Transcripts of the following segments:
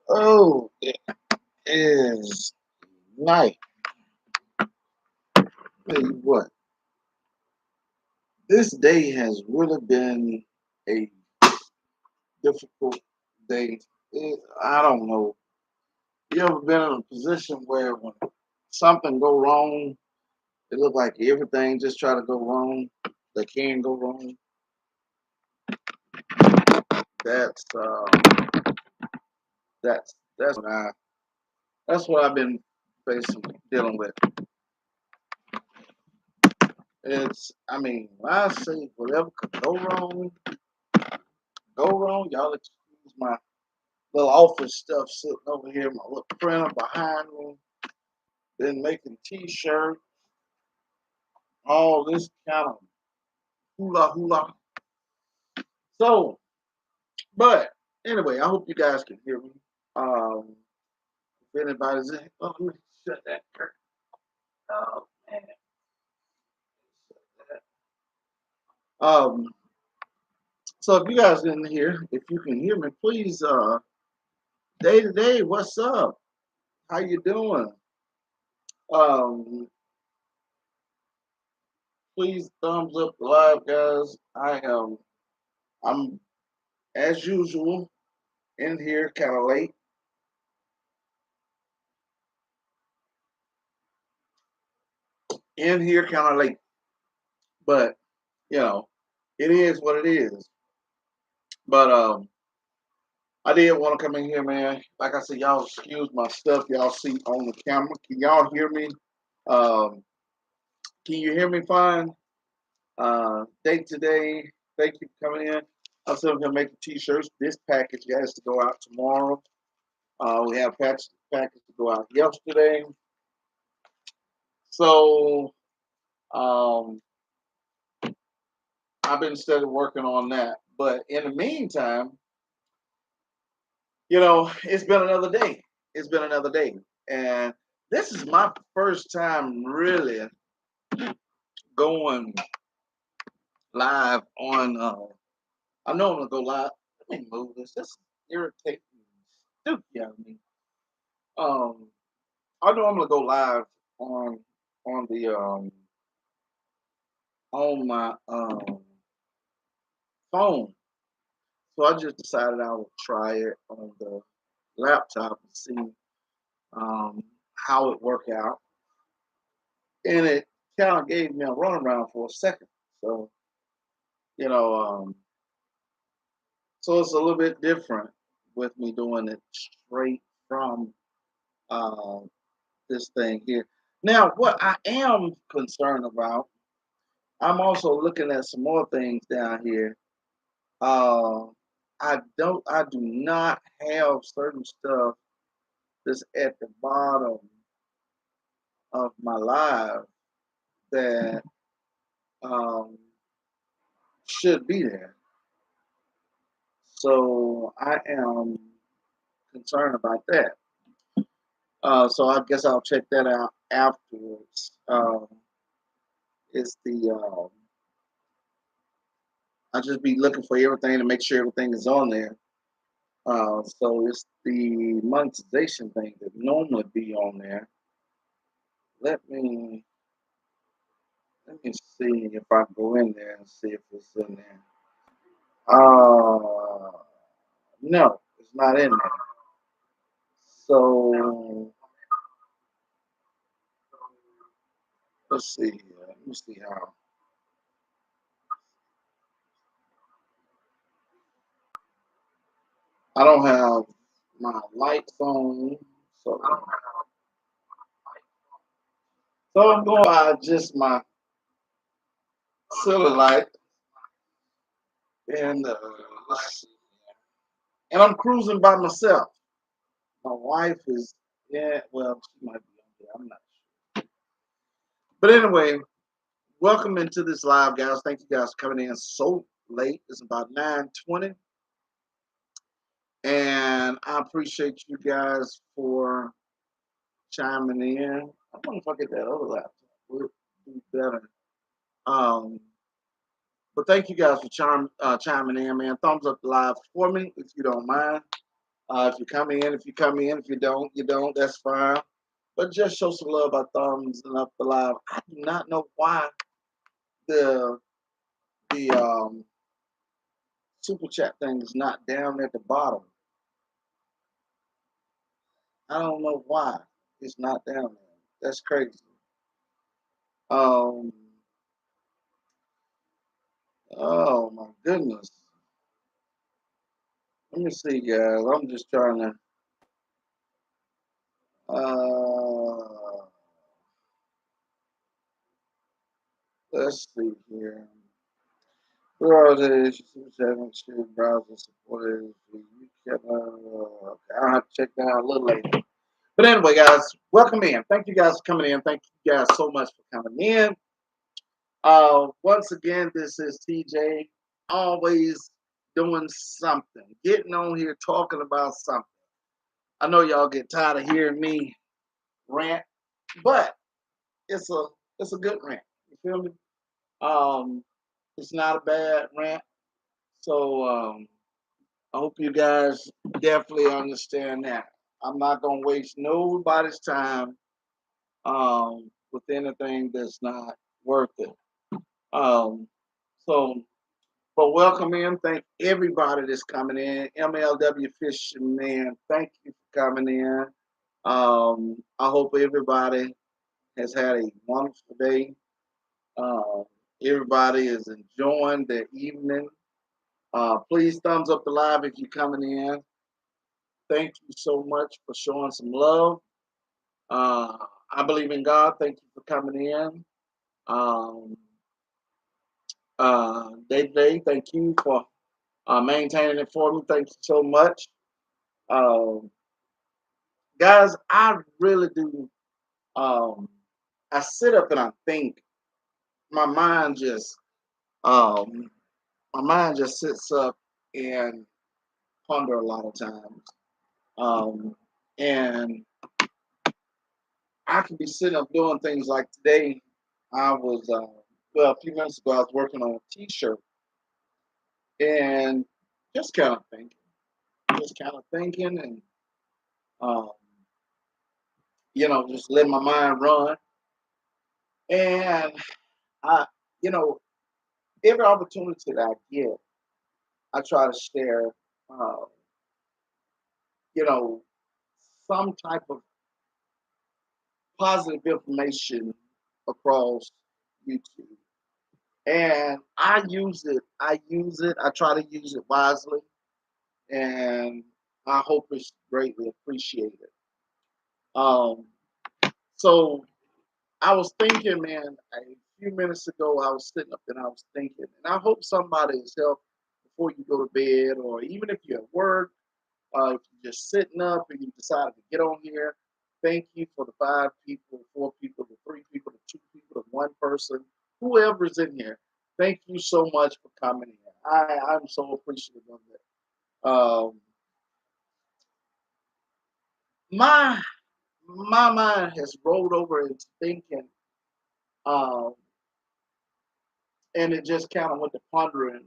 Oh, it is night. Tell you what, this day has really been a difficult day. I don't know. You ever been in a position where when something go wrong, it look like everything just try to go wrong. They can go wrong. That's that's that's what I've been facing dealing with. I mean, when I say whatever could go wrong. Y'all excuse my little office stuff sitting over here, my little printer behind me, been making t-shirts, all this kind of hula hula. So, but anyway, I hope you guys can hear me. Um, if anybody's in, oh, let me shut that curtain. Oh man, shut that. So if you guys didn't hear, if you can hear me, please, day to day, what's up? How you doing? Um, please thumbs up the live, guys. I'm as usual in here kind of late. In here kind of late, but you know, it is what it is. But I did want to come in here, man. Like I said, y'all excuse my stuff y'all see on the camera. Can y'all hear me? Um, can you hear me fine? Date today. Thank you for coming in. I'm still gonna make the t-shirts. This package has to go out tomorrow. We have package to go out yesterday. So um, I've been steady working on that. But in the meantime, it's been another day. It's been another day. And this is my first time really going live on I know I'm gonna go live. Let me move this. This irritating stupid out of me. Um I know I'm gonna go live on on the on my phone. So I just decided I would try it on the laptop and see um how it worked out. And it kind of gave me a runaround for a second. So, you know, so it's a little bit different with me doing it straight from uh, this thing here. Now, what I am concerned about, I'm also looking at some more things down here. Uh, I do not have certain stuff that's at the bottom of my live that um, should be there. So I am concerned about that. So I guess I'll check that out afterwards. It's the I just be looking for everything to make sure everything is on there. So it's the monetization thing that normally be on there. Let me let me see if I go in there and see if it's in there. Uh, no, it's not in there. So let's see here. Let me see how. I don't have my lights on, so I'm going by just my silly light, and let's see. And I'm cruising by myself. My wife is, yeah, well, she might be on there. I'm not sure. But anyway, welcome into this live, guys. Thank you guys for coming in so late. It's about 9:20. And I appreciate you guys for chiming in. I wonder if I get that other laptop. Would be better. Um, but thank you guys for chiming in, man. Thumbs up the live for me if you don't mind. If you come in, if you come in, if you don't, you don't. That's fine. But just show some love by thumbs and up the live. I do not know why the the super chat thing is not down at the bottom. I don't know why it's not down there. That's crazy. Um, oh my goodness. Let me see, guys. I'm just trying to. Let's see here. Who are they? Super browser supported. You can. Okay, I'll have to check that out a little later. But anyway, guys, welcome in. Thank you guys for coming in. Thank you guys so much for coming in. Once again, this is TJ, always doing something, getting on here talking about something. I know y'all get tired of hearing me rant, but it's a it's a good rant. You feel me? Um, it's not a bad rant. So I hope you guys definitely understand that. I'm not gonna waste nobody's time with anything that's not worth it. Um, so But welcome in. Thank everybody that's coming in. MLW Fisherman, thank you for coming in. I hope everybody has had a wonderful day. Uh, Everybody is enjoying their evening. Please thumbs up the live if you're coming in. Thank you so much for showing some love. Uh, I believe in God. Thank you for coming in. Um, Day, thank you for maintaining it for me. Thank you so much. Um, Guys, I really do. Um, I sit up and I think. My mind just, um, my mind just sits up and ponder a lot of times. Um, and I could be sitting up doing things like today. I was, well, a few minutes ago, I was working on a T-shirt and just kind of thinking, and um, just letting my mind run. And I, you know, every opportunity that I get, I try to share, uh, you know, some type of positive information across YouTube. And I use it. I use it. I try to use it wisely, and I hope it's greatly appreciated. Um, so I was thinking, man, a few minutes ago, I was sitting up and I was thinking, and I hope somebody has helped before you go to bed, or even if you're at work. If you're just sitting up and you decided to get on here, thank you for the 5 people, 4 people, the 3 people, the 2 people, the 1 person, whoever's in here. Thank you so much for coming in. I'm so appreciative of that. My my mind has rolled over into thinking, um, and it just kind of went to pondering.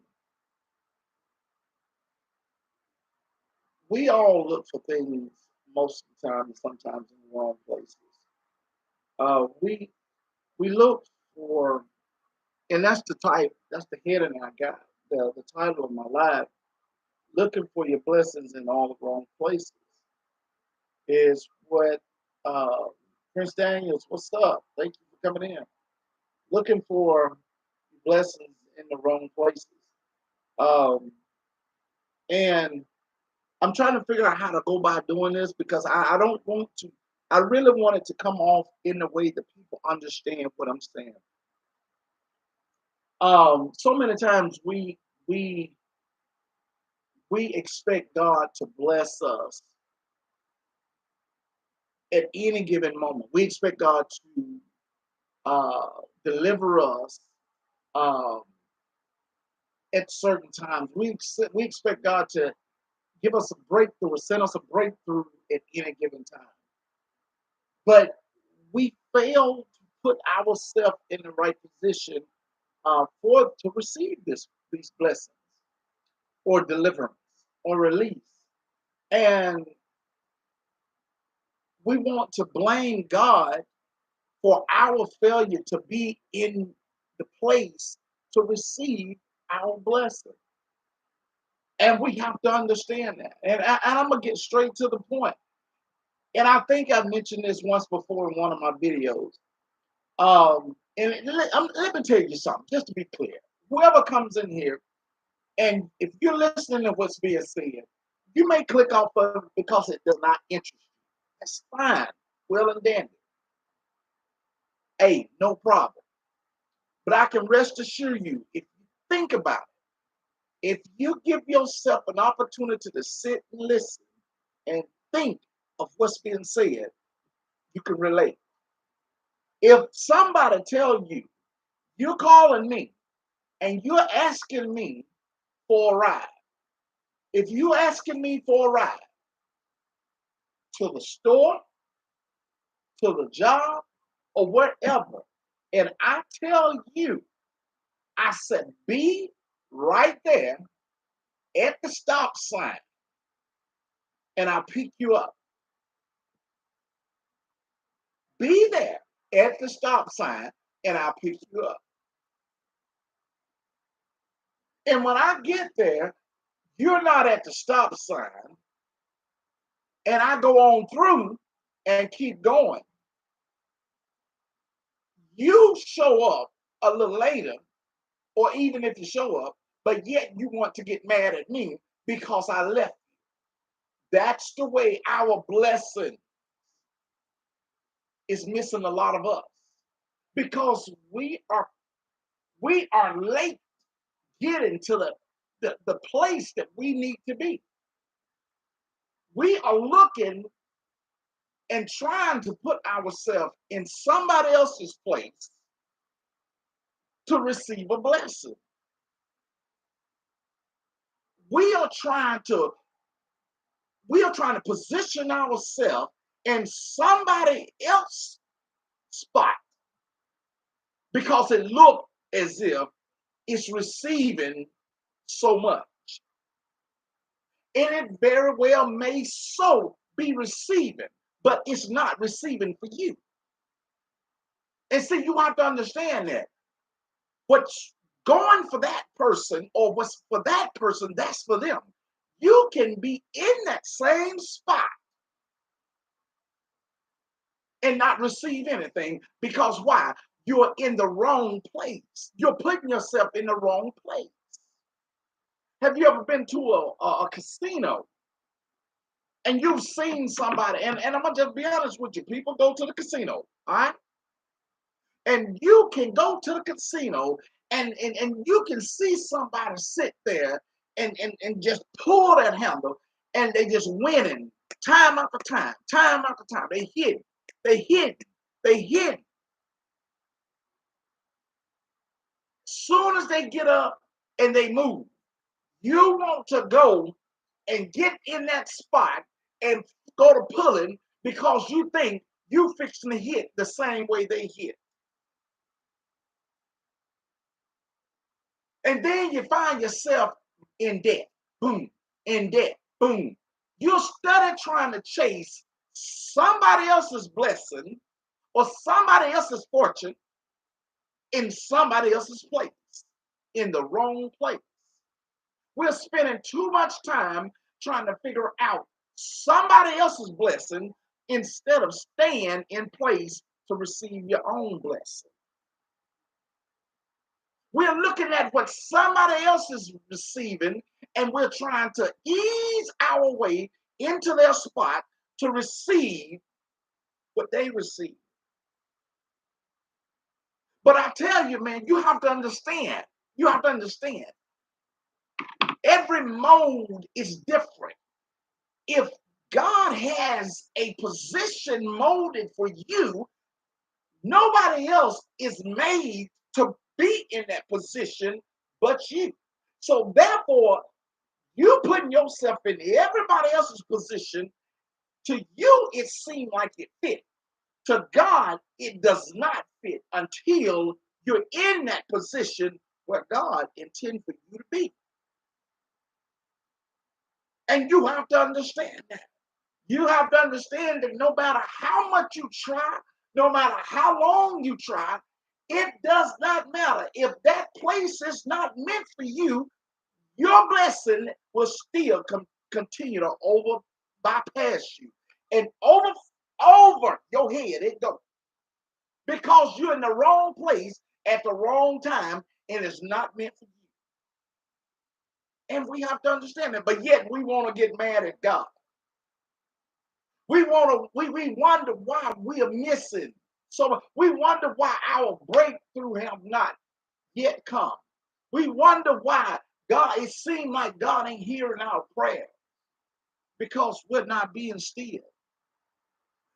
We all look for things most of the time, and sometimes in the wrong places. We look for, and that's the heading I got, the title of my life, looking for your blessings in all the wrong places, is what uh, Prince Daniels, what's up? Thank you for coming in. Looking for blessings in the wrong places. Um, and I'm trying to figure out how to go by doing this because I don't want to, I really want it to come off in the way that people understand what I'm saying. So many times we we expect God to bless us at any given moment. We expect God to uh, deliver us um, at certain times. We expect God to give us a breakthrough or send us a breakthrough at any given time. But we fail to put ourselves in the right position for to receive these blessings or deliverance or release. And we want to blame God for our failure to be in the place to receive our blessing. And we have to understand that. And I'm going to get straight to the point. And I think I mentioned this once before in one of my videos. Let me tell you something, just to be clear. Whoever comes in here, and if you're listening to what's being said, you may click off of it because it does not interest you. That's fine. Well and dandy. Hey, no problem. But I can rest assure you, if you think about it, if you give yourself an opportunity to sit and listen and think of what's being said, you can relate. If somebody tell you, you're calling me and you're asking me for a ride, if you're asking me for a ride to the store, to the job, or wherever, and I tell you, I said, be right there at the stop sign and I'll pick you up. Be there at the stop sign and I'll pick you up. And when I get there, you're not at the stop sign and I go on through and keep going. You show up a little later, or even if you show up, but yet you want to get mad at me because I left you. That's the way our blessing is missing a lot of us because we are late getting to the place that we need to be. We are looking and trying to put ourselves in somebody else's place to receive a blessing. We are trying to position ourselves in somebody else's spot because it looks as if it's receiving so much. And it very well may so be receiving, but it's not receiving for you. And see, you have to understand that what's going for that person or what's for that person, that's for them. You can be in that same spot and not receive anything because why? You're in the wrong place. You're putting yourself in the wrong place. Have you ever been to a casino and you've seen somebody, and I'm gonna just be honest with you, people go to the casino, all right? And you can go to the casino and you can see somebody sit there and just pull that handle and they just winning time after time, time after time. They hit, they hit, they hit. Soon as they get up and they move, you want to go and get in that spot and go to pulling because you think you fixing to hit the same way they hit. And then you find yourself in debt, boom, in debt, boom. You're study trying to chase somebody else's blessing or somebody else's fortune in somebody else's place, in the wrong place. We're spending too much time trying to figure out somebody else's blessing instead of staying in place to receive your own blessing. We're looking at what somebody else is receiving, and we're trying to ease our way into their spot to receive what they receive. But I tell you, man, you have to understand. You have to understand. Every mode is different. If God has a position molded for you, Nobody else is made to be in that position but you. So therefore, you putting yourself in everybody else's position, to you it seemed like it fit. To God, it does not fit until you're in that position where God intended for you to be. And you have to understand that. You have to understand that no matter how much you try, no matter how long you try, it does not matter. If that place is not meant for you, your blessing will still continue to bypass you and over your head it goes, because you're in the wrong place at the wrong time and it's not meant for you. And we have to understand that. But yet we want to get mad at God. We wonder why we are missing. So we wonder why our breakthrough have not yet come. We wonder why God, it seems like God ain't hearing our prayer because we're not being still.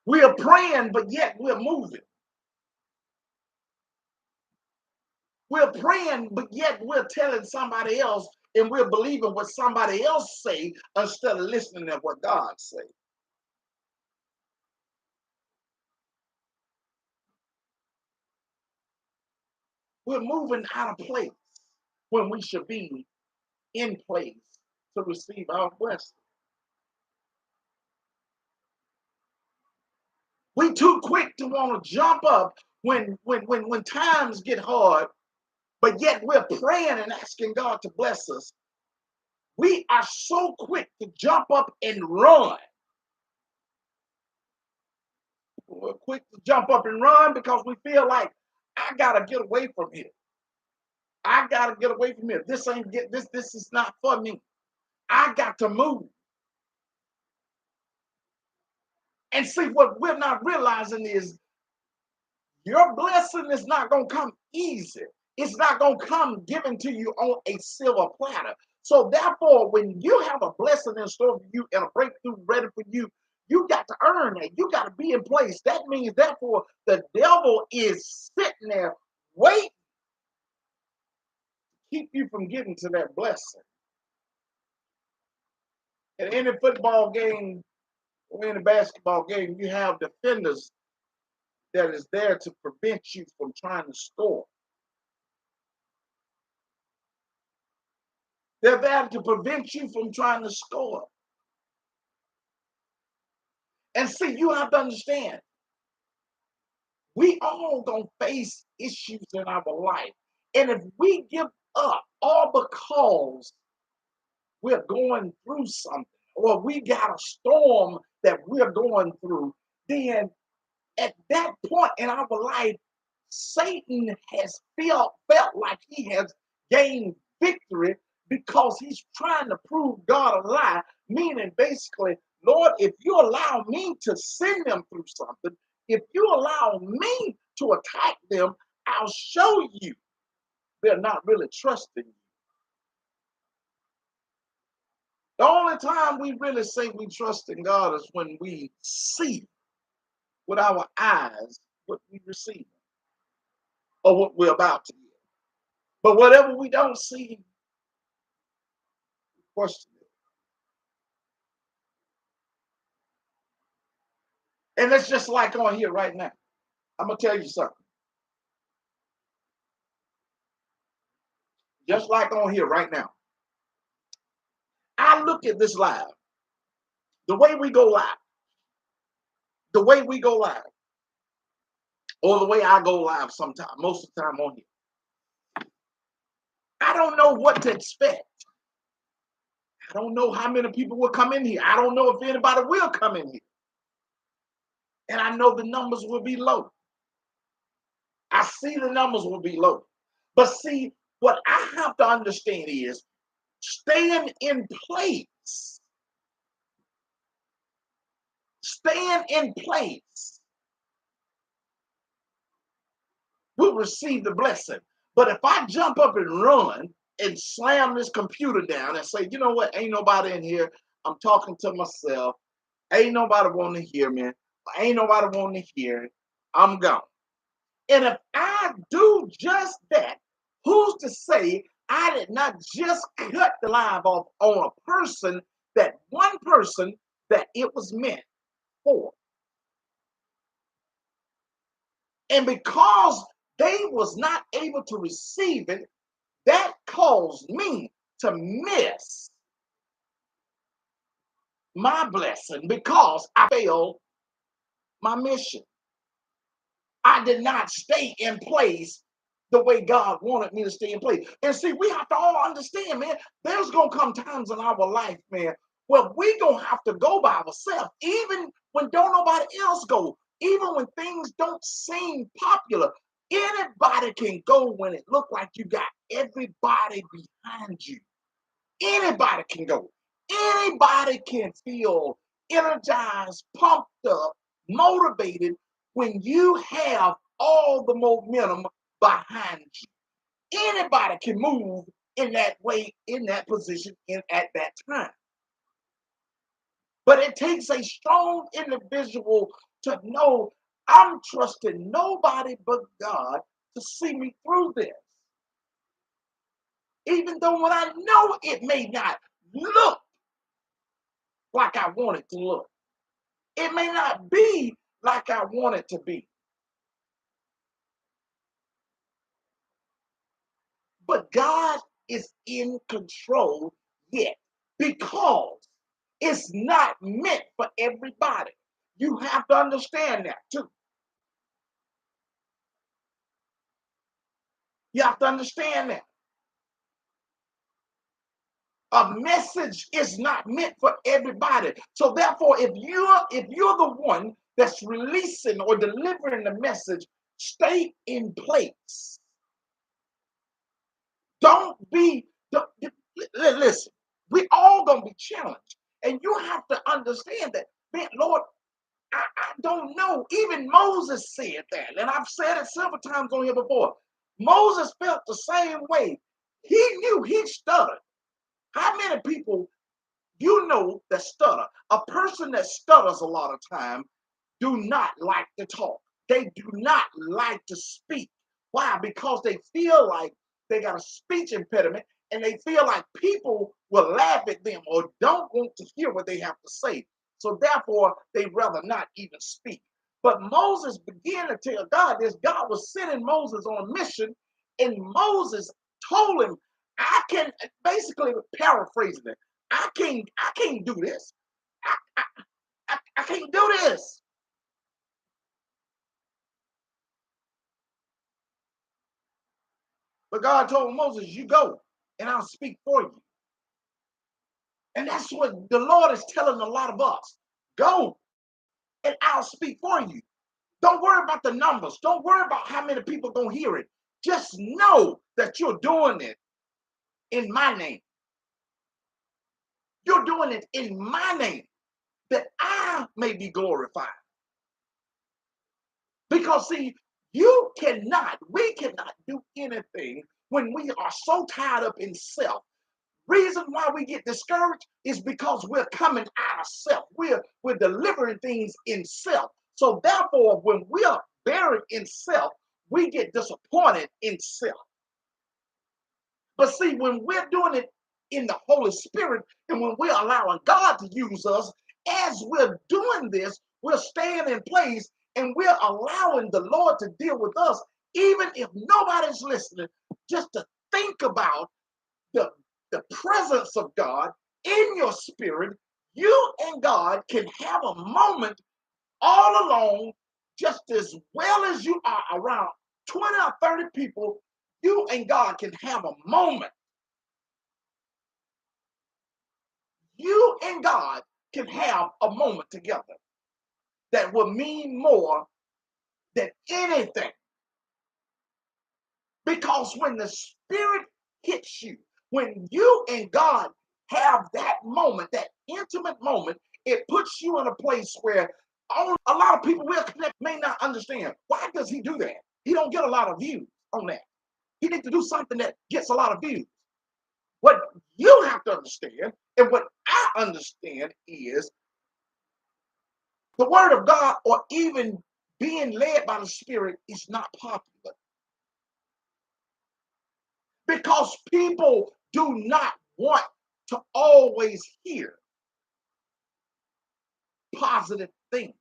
We are praying, but yet we're moving. We're praying, but yet we're telling somebody else and we're believing what somebody else say instead of listening to what God say. We're moving out of place when we should be in place to receive our blessing. We too quick to want to jump up when times get hard, but yet we're praying and asking God to bless us. We are so quick to jump up and run. We're quick to jump up and run because we feel like I gotta get away from here. I gotta get away from here. This ain't get this. This is not for me. I got to move. And see, what we're not realizing is your blessing is not gonna come easy. It's not gonna come given to you on a silver platter. So therefore, when you have a blessing in store for you and a breakthrough ready for you, you got to earn it. You got to be in place. That means, therefore, the devil is sitting there waiting to keep you from getting to that blessing. In any football game or any basketball game, you have defenders that is there to prevent you from trying to score. They're there to prevent you from trying to score. And see, you have to understand, we all gonna face issues in our life. And if we give up all because we're going through something, or we got a storm that we're going through, then at that point in our life, Satan has felt like he has gained victory because he's trying to prove God a lie, meaning basically, Lord, if you allow me to send them through something, if you allow me to attack them, I'll show you they're not really trusting you. The only time we really say we trust in God is when we see with our eyes what we receive or what we're about to get. But whatever we don't see, we question it. And it's just like on here right now. I'm going to tell you something. Just like on here right now. I look at this live, the way we go live, the way we go live, or the way I go live sometimes, most of the time on here. I don't know what to expect. I don't know how many people will come in here. I don't know if anybody will come in here. And I know the numbers will be low. I see the numbers will be low. But see, what I have to understand is staying in place. Staying in place will receive the blessing. But if I jump up and run and slam this computer down and say, you know what, ain't nobody in here. I'm talking to myself. Ain't nobody wanting to hear me. Ain't nobody wanting to hear it. I'm gone. And if I do just that, who's to say I did not just cut the life off on a person, that one person that it was meant for? And because they was not able to receive it, that caused me to miss my blessing because I failed my mission. I did not stay in place the way God wanted me to stay in place. And see, we have to all understand, man, there's going to come times in our life, man, where we going to have to go by ourselves, even when don't nobody else go, even when things don't seem popular. Anybody can go when it look like you got everybody behind you. Anybody can go. Anybody can feel energized, pumped up, motivated when you have all the momentum behind you. Anybody can move in that way, in that position, at that time. But it takes a strong individual to know I'm trusting nobody but God to see me through this. Even though when I know it may not look like I want it to look. It may not be like I want it to be. But God is in control yet because it's not meant for everybody. You have to understand that too. You have to understand that. A message is not meant for everybody. So therefore, if you're the one that's releasing or delivering the message, stay in place. Don't be, listen, we all gonna be challenged. And you have to understand that, man, Lord, I don't know. Even Moses said that. And I've said it several times on here before. Moses felt the same way. He knew he stuttered. How many people you know that stutter? A person that stutters a lot of time do not like to talk. They do not like to speak. Why? Because they feel like they got a speech impediment and they feel like people will laugh at them or don't want to hear what they have to say. So therefore, they rather not even speak. But Moses began to tell God this. God was sending Moses on a mission, and Moses told him, I can basically paraphrasing it, I can't do this. I can't do this. But God told Moses, you go and I'll speak for you. And that's what the Lord is telling a lot of us. Go and I'll speak for you. Don't worry about the numbers. Don't worry about how many people are going to hear it. Just know that you're doing it in my name. You're doing it in my name that I may be glorified. Because see, we cannot do anything when we are so tied up in self. Reason why we get discouraged is because we're coming out of self. We're delivering things in self. So therefore, when we are buried in self, we get disappointed in self. But see, when we're doing it in the Holy Spirit and when we're allowing God to use us, as we're doing this, we're staying in place and we're allowing the Lord to deal with us, even if nobody's listening, just to think about the, the presence of God in your spirit. You and God can have a moment all alone, just as well as you are around 20 or 30 people. You and God can have a moment. You and God can have a moment together that will mean more than anything. Because when the Spirit hits you, when you and God have that moment, that intimate moment, it puts you in a place where a lot of people will connect may not understand. Why does he do that? He don't get a lot of views on that. He needs to do something that gets a lot of views. What you have to understand, and what I understand, is the word of God, or even being led by the Spirit is not popular because people do not want to always hear positive things.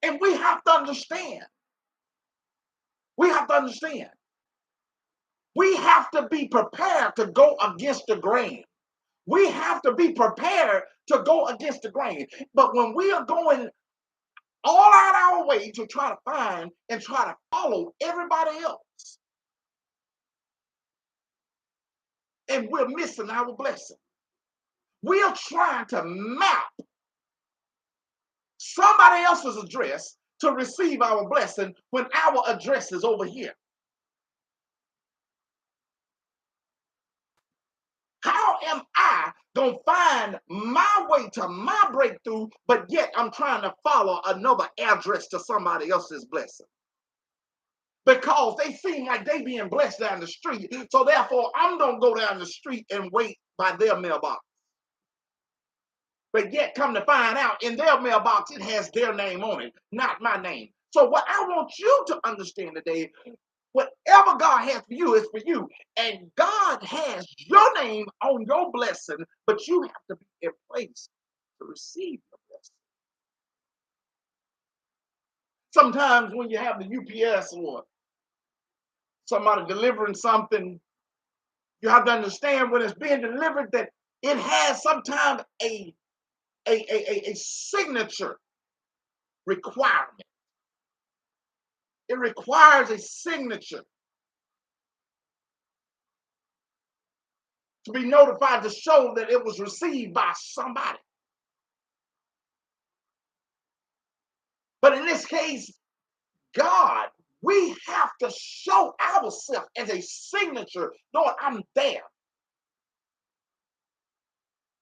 And we have to understand. We have to understand. We have to be prepared to go against the grain. We have to be prepared to go against the grain. But when we are going all out our way to try to find and try to follow everybody else, and we're missing our blessing. We are trying to map somebody else's address to receive our blessing when our address is over here. How am I going to find my way to my breakthrough, but yet I'm trying to follow another address to somebody else's blessing? Because they seem like they being blessed down the street. So therefore, I'm going to go down the street and wait by their mailbox. But yet come to find out in their mailbox, it has their name on it, not my name. So what I want you to understand today, whatever God has for you is for you. And God has your name on your blessing, but you have to be in place to receive the blessing. Sometimes when you have the UPS or somebody delivering something, you have to understand when it's being delivered that it has sometimes a signature requirement. It requires a signature to be notified to show that it was received by somebody. But in this case, God, we have to show ourselves as a signature. Lord, I'm there.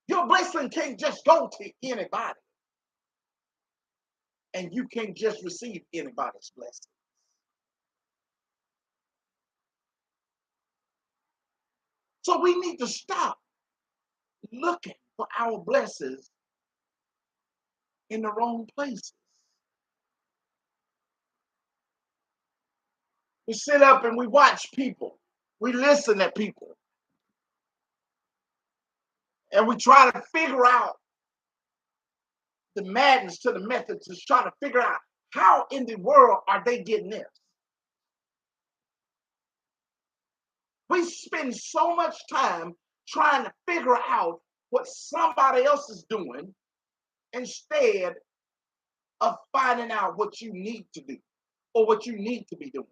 Your blessing can't just go to anybody. And you can't just receive anybody's blessing. So we need to stop looking for our blessings in the wrong places. We sit up and we watch people. We listen to people. And we try to figure out the madness to the method to try to figure out how in the world are they getting this. We spend so much time trying to figure out what somebody else is doing instead of finding out what you need to do or what you need to be doing.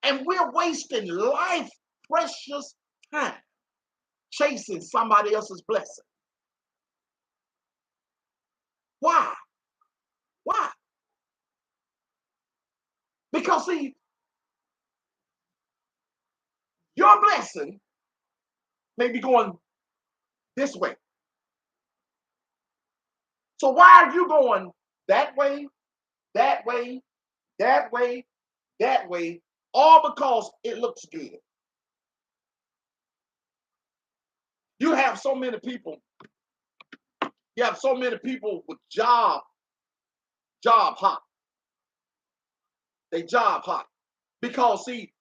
And we're wasting life, precious time chasing somebody else's blessing. Why? Why? Because see, your blessing may be going this way. So why are you going that way, that way, that way, that way, all because it looks good? You have so many people. You have so many people with job hop. They job hop because see,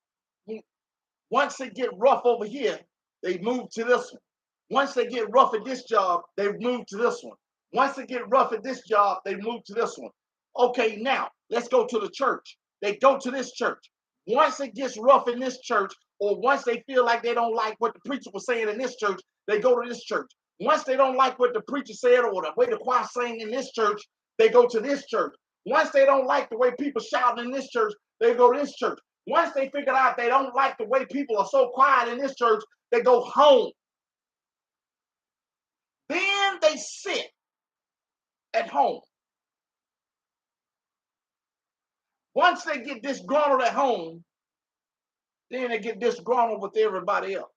once they get rough over here, they move to this one. Once they get rough at this job, they move to this one. Once they get rough at this job, they move to this one. Okay, now let's go to the church. They go to this church. Once it gets rough in this church, or once they feel like they don't like what the preacher was saying in this church, they go to this church. Once they don't like what the preacher said or the way the choir sang in this church, they go to this church. Once they don't like the way people shouting in this church, they go to this church. Once they figure out they don't like the way people are so quiet in this church, they go home. Then they sit at home. Once they get disgruntled at home, then they get disgruntled with everybody else.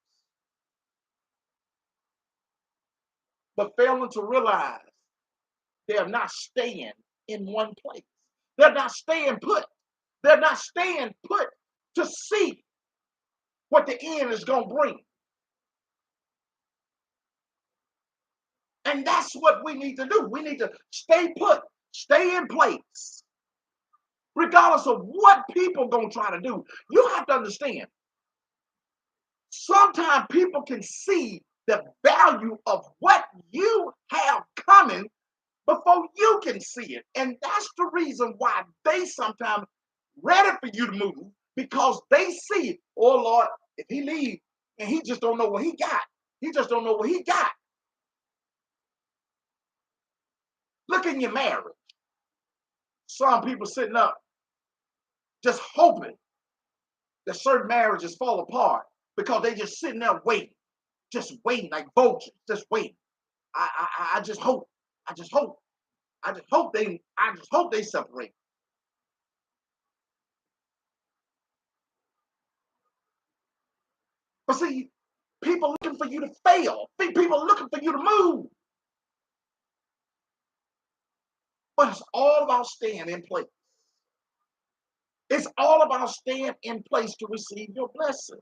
But failing to realize they're not staying in one place. They're not staying put. They're not staying put to see what the end is going to bring. And that's what we need to do. We need to stay put, stay in place, regardless of what people gonna try to do. You have to understand, sometimes people can see the value of what you have coming before you can see it. And that's the reason why they sometimes ready for you to move, because they see, oh Lord, if he leaves and he just don't know what he got. He just don't know what he got. Look in your marriage. Some people sitting up just hoping that certain marriages fall apart because they just sitting there waiting like vultures, just waiting. I just hope, I just hope, I just hope they separate. But see, people looking for you to fail. People looking for you to move. But it's all about staying in place. It's all about staying in place to receive your blessing.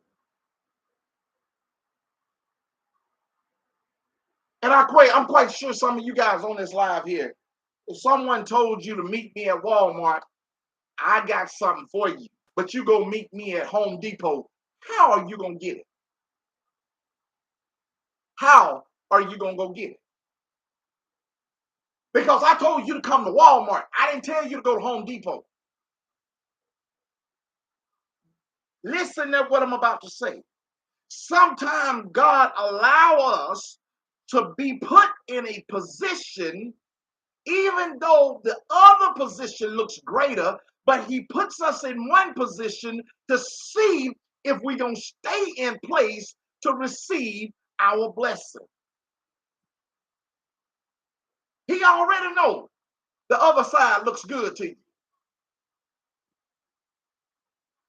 And I'm quite sure some of you guys on this live here, if someone told you to meet me at Walmart, I got something for you. But you go meet me at Home Depot, how are you going to get it? How are you going to go get it? Because I told you to come to Walmart. I didn't tell you to go to Home Depot. Listen to what I'm about to say. Sometimes God allow us to be put in a position, even though the other position looks greater, but he puts us in one position to see if we're going to stay in place to receive our blessing. He already knows the other side looks good to you.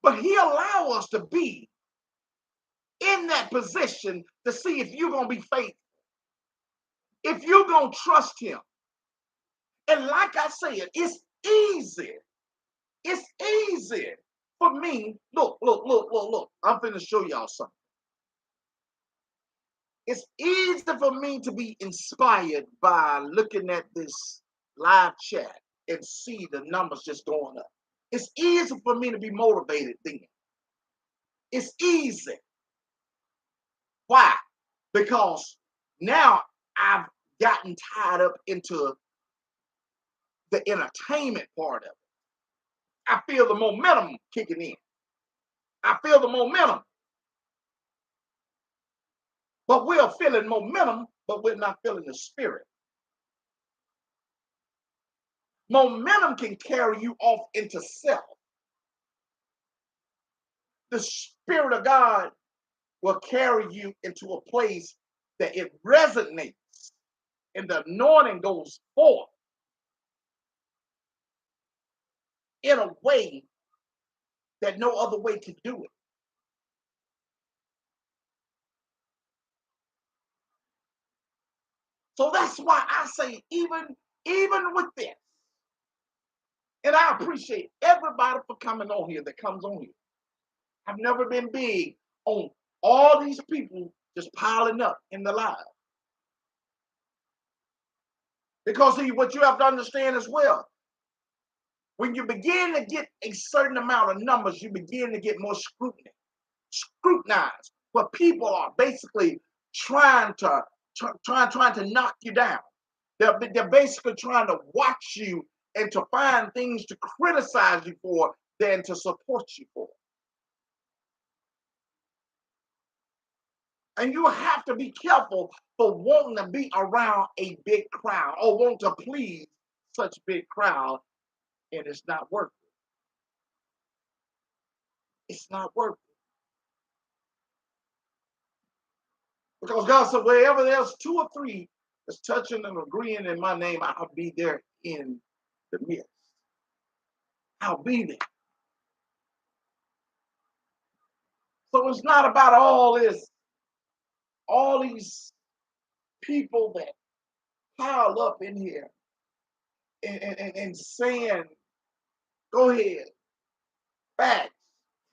But he allow us to be in that position to see if you're going to be faithful, if you're going to trust him. And like I said, it's easy. It's easy for me. Look. I'm finna show y'all something. It's easy for me to be inspired by looking at this live chat and see the numbers just going up. It's easy for me to be motivated then. It's easy. Why? Because now I've gotten tied up into the entertainment part of it. I feel the momentum kicking in. I feel the momentum. But we're feeling momentum, but we're not feeling the spirit. Momentum can carry you off into self. The Spirit of God will carry you into a place that it resonates and the anointing goes forth in a way that no other way can do it. So that's why I say, even with this, and I appreciate everybody for coming on here that comes on here. I've never been big on all these people just piling up in the live. Because see, what you have to understand as well, when you begin to get a certain amount of numbers, you begin to get more scrutinized. But people are basically trying to knock you down. They're basically trying to watch you and to find things to criticize you for than to support you for. And you have to be careful for wanting to be around a big crowd or want to please such big crowd, and it's not worth it. It's not worth it. Because God said, wherever there's two or three that's touching and agreeing in my name, I'll be there in the midst. I'll be there. So it's not about all these people that pile up in here and saying, go ahead, facts,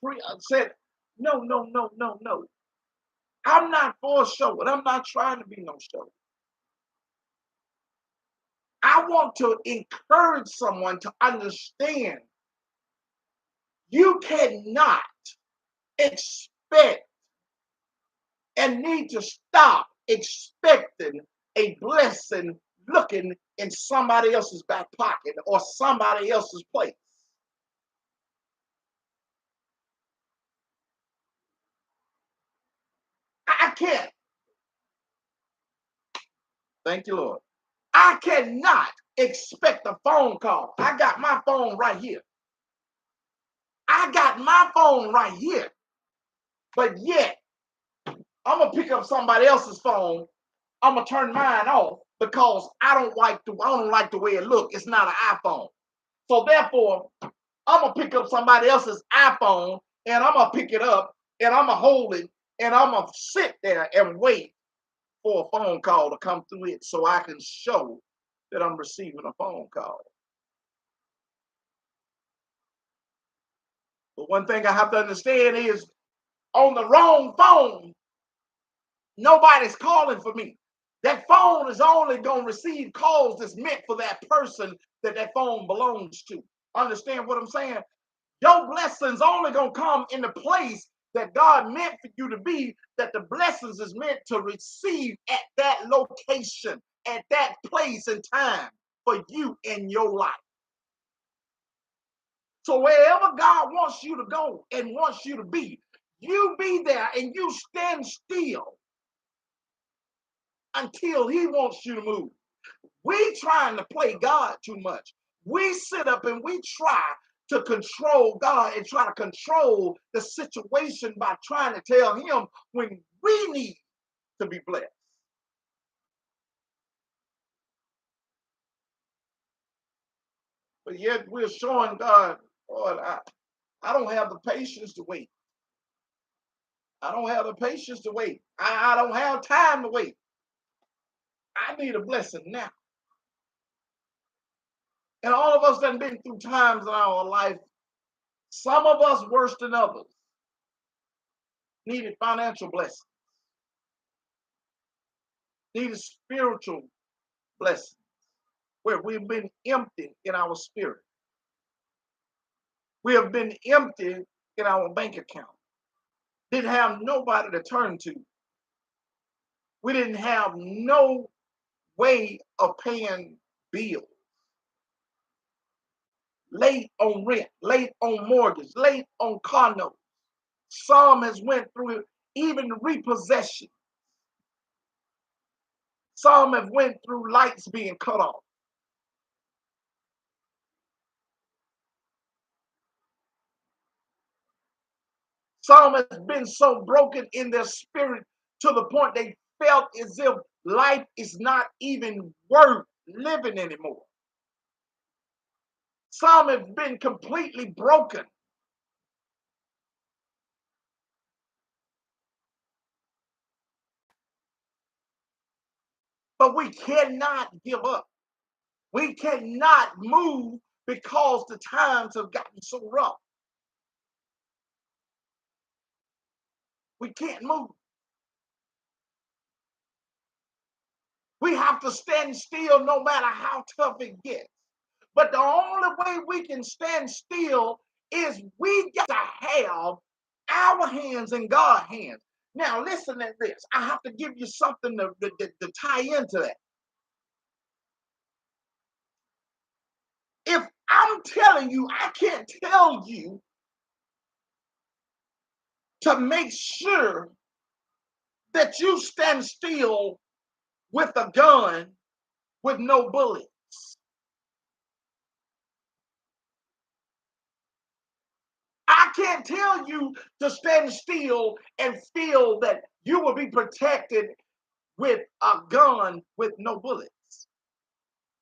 free. I said, no. I'm not for a show, and I'm not trying to be no show. I want to encourage someone to understand you cannot expect and need to stop expecting a blessing looking in somebody else's back pocket or somebody else's place. I can't. Thank you, Lord. I cannot expect a phone call. I got my phone right here. I got my phone right here. But yet, I'm gonna pick up somebody else's phone. I'm gonna turn mine off because I don't like the way it looks. It's not an iPhone. So therefore, I'm gonna pick up somebody else's iPhone and I'm gonna pick it up and I'm gonna hold it and I'm gonna sit there and wait for a phone call to come through it so I can show that I'm receiving a phone call. But one thing I have to understand is on the wrong phone, nobody's calling for me. That phone is only going to receive calls that's meant for that person that that phone belongs to. Understand what I'm saying? Your blessings only going to come in the place that God meant for you to be, that the blessings is meant to receive at that location, at that place and time for you in your life. So wherever God wants you to go and wants you to be, you be there and you stand still until he wants you to move. We trying to play God too much. We sit up and we try to control God and try to control the situation by trying to tell him when we need to be blessed. But yet we're showing God, Lord, I don't have the patience to wait. I don't have the patience to wait. I don't have time to wait. I need a blessing now. And all of us that been through times in our life, some of us worse than others, needed financial blessings, needed spiritual blessings, where we've been empty in our spirit. We have been empty in our bank account. Didn't have nobody to turn to. We didn't have no way of paying bills. Late on rent, late on mortgage, late on car notes. Some has went through even repossession. Some have went through lights being cut off. Some has been so broken in their spirit to the point they felt as if life is not even worth living anymore. Some have been completely broken. But we cannot give up. We cannot move because the times have gotten so rough. We can't move. We have to stand still no matter how tough it gets. But the only way we can stand still is we got to have our hands in God's hands. Now, listen to this. I have to give you something to tie into that. If I'm telling you, I can't tell you to make sure that you stand still with a gun with no bullets. I can't tell you to stand still and feel that you will be protected with a gun with no bullets.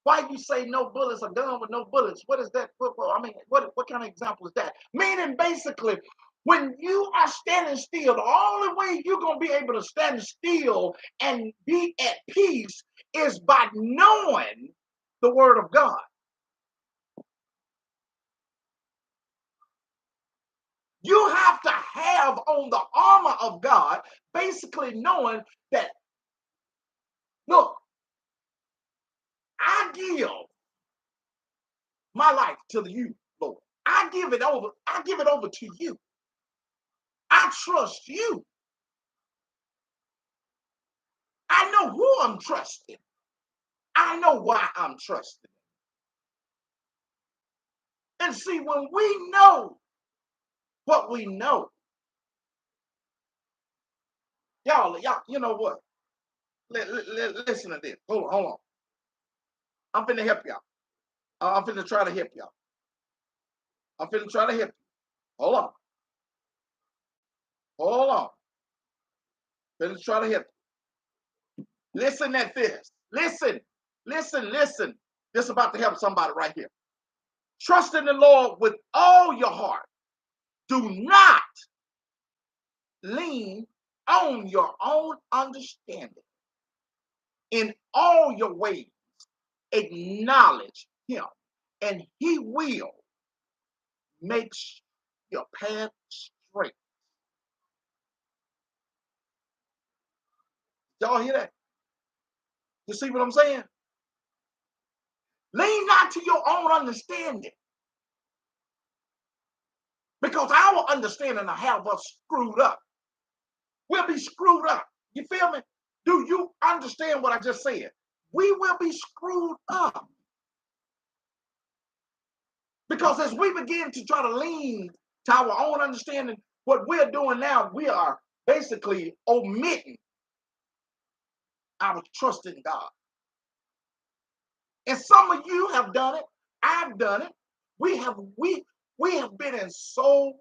Why you say no bullets, a gun with no bullets? What is that? I mean, what kind of example is that? Meaning basically, when you are standing still, the only way you're going to be able to stand still and be at peace is by knowing the word of God. You have to have on the armor of God, basically knowing that, look, I give my life to you, Lord. I give it over. I give it over to you. I trust you. I know who I'm trusting. I know why I'm trusting. And see, when we know what we know, y'all, you know what? Listen to this. Hold on. I'm finna help y'all. I'm finna try to help y'all. I'm finna try to help you. Hold on. Hold on. Finna try to help you. Listen at this. Listen. Listen. This is about to help somebody right here. Trust in the Lord with all your heart. Do not lean on your own understanding. In all your ways, acknowledge him, and he will make your path straight. Y'all hear that? You see what I'm saying? Lean not to your own understanding. Because our understanding will have us screwed up. We'll be screwed up. You feel me? Do you understand what I just said? We will be screwed up. Because as we begin to try to lean to our own understanding, what we're doing now, we are basically omitting our trust in God. And some of you have done it. I've done it. We have been in so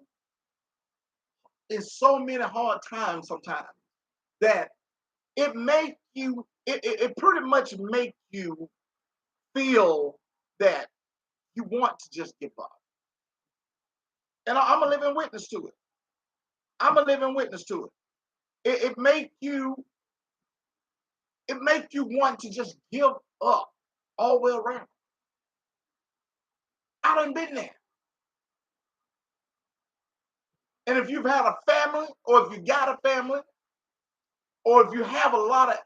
many hard times sometimes that it pretty much make you feel that you want to just give up. And I'm a living witness to it. I'm a living witness to it. It make you want to just give up all the way around. I done been there. And if you've had a family, or if you got a family, or if you have a lot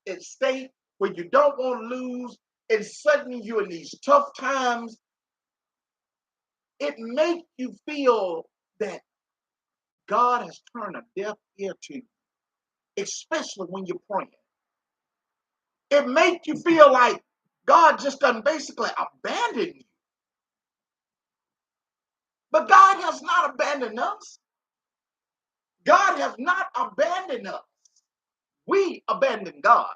at stake where you don't want to lose, and suddenly you're in these tough times, it makes you feel that God has turned a deaf ear to you, especially when you're praying. It makes you feel like God just done basically abandoned you. But God has not abandoned us. God has not abandoned us. We abandoned God.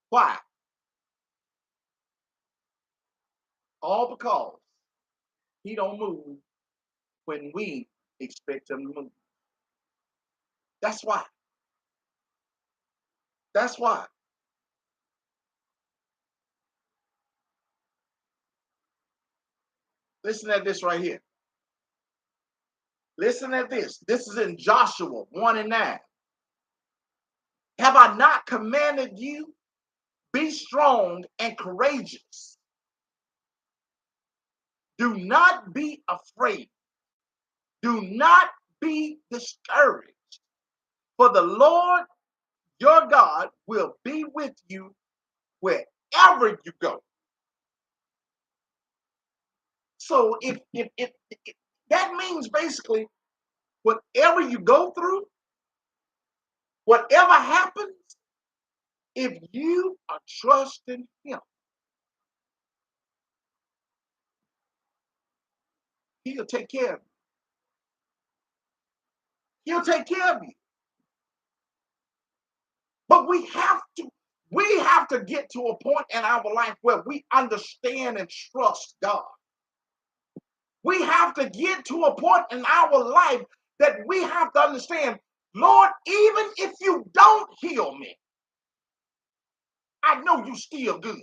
Why? All because he don't move when we expect him to move. That's why. That's why. Listen at this right here. Listen at this. This is in Joshua 1:9. Have I not commanded you? Be strong and courageous. Do not be afraid. Do not be discouraged. For the Lord your God will be with you wherever you go. So if that means basically whatever you go through, whatever happens, if you are trusting him, he'll take care of you. He'll take care of you. But we have to get to a point in our life where we understand and trust God. We have to get to a point in our life that we have to understand, Lord, even if you don't heal me, I know you still good.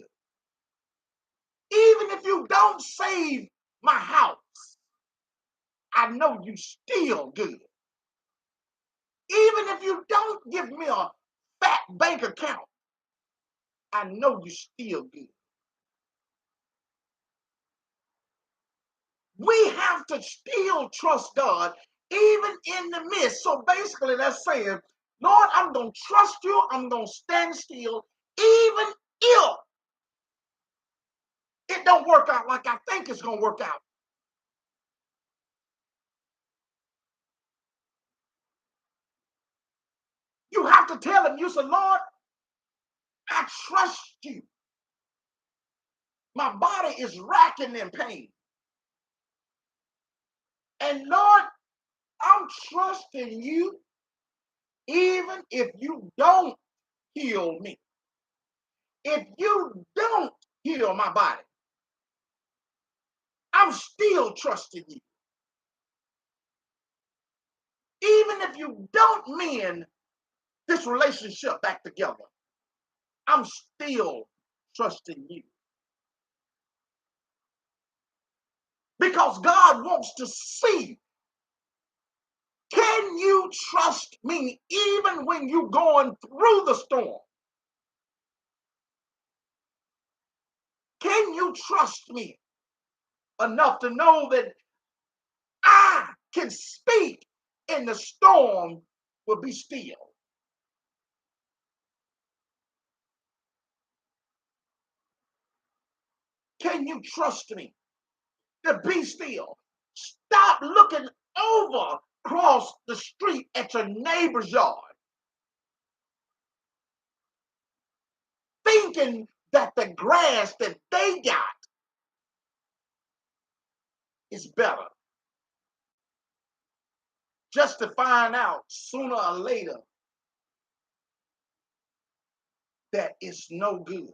Even if you don't save my house, I know you still good. Even if you don't give me a fat bank account, I know you still good. We have to still trust God even in the midst. So basically that's saying, Lord, I'm going to trust you. I'm going to stand still even if it don't work out like I think it's going to work out. You have to tell him, you say, Lord, I trust you. My body is racking in pain. And Lord, I'm trusting you even if you don't heal me. If you don't heal my body, I'm still trusting you. Even if you don't mend this relationship back together, I'm still trusting you. Because God wants to see, can you trust me even when you're going through the storm? Can you trust me enough to know that I can speak and the storm will be still? Can you trust me to be still? Stop looking over across the street at your neighbor's yard, thinking that the grass that they got is better, just to find out sooner or later that it's no good.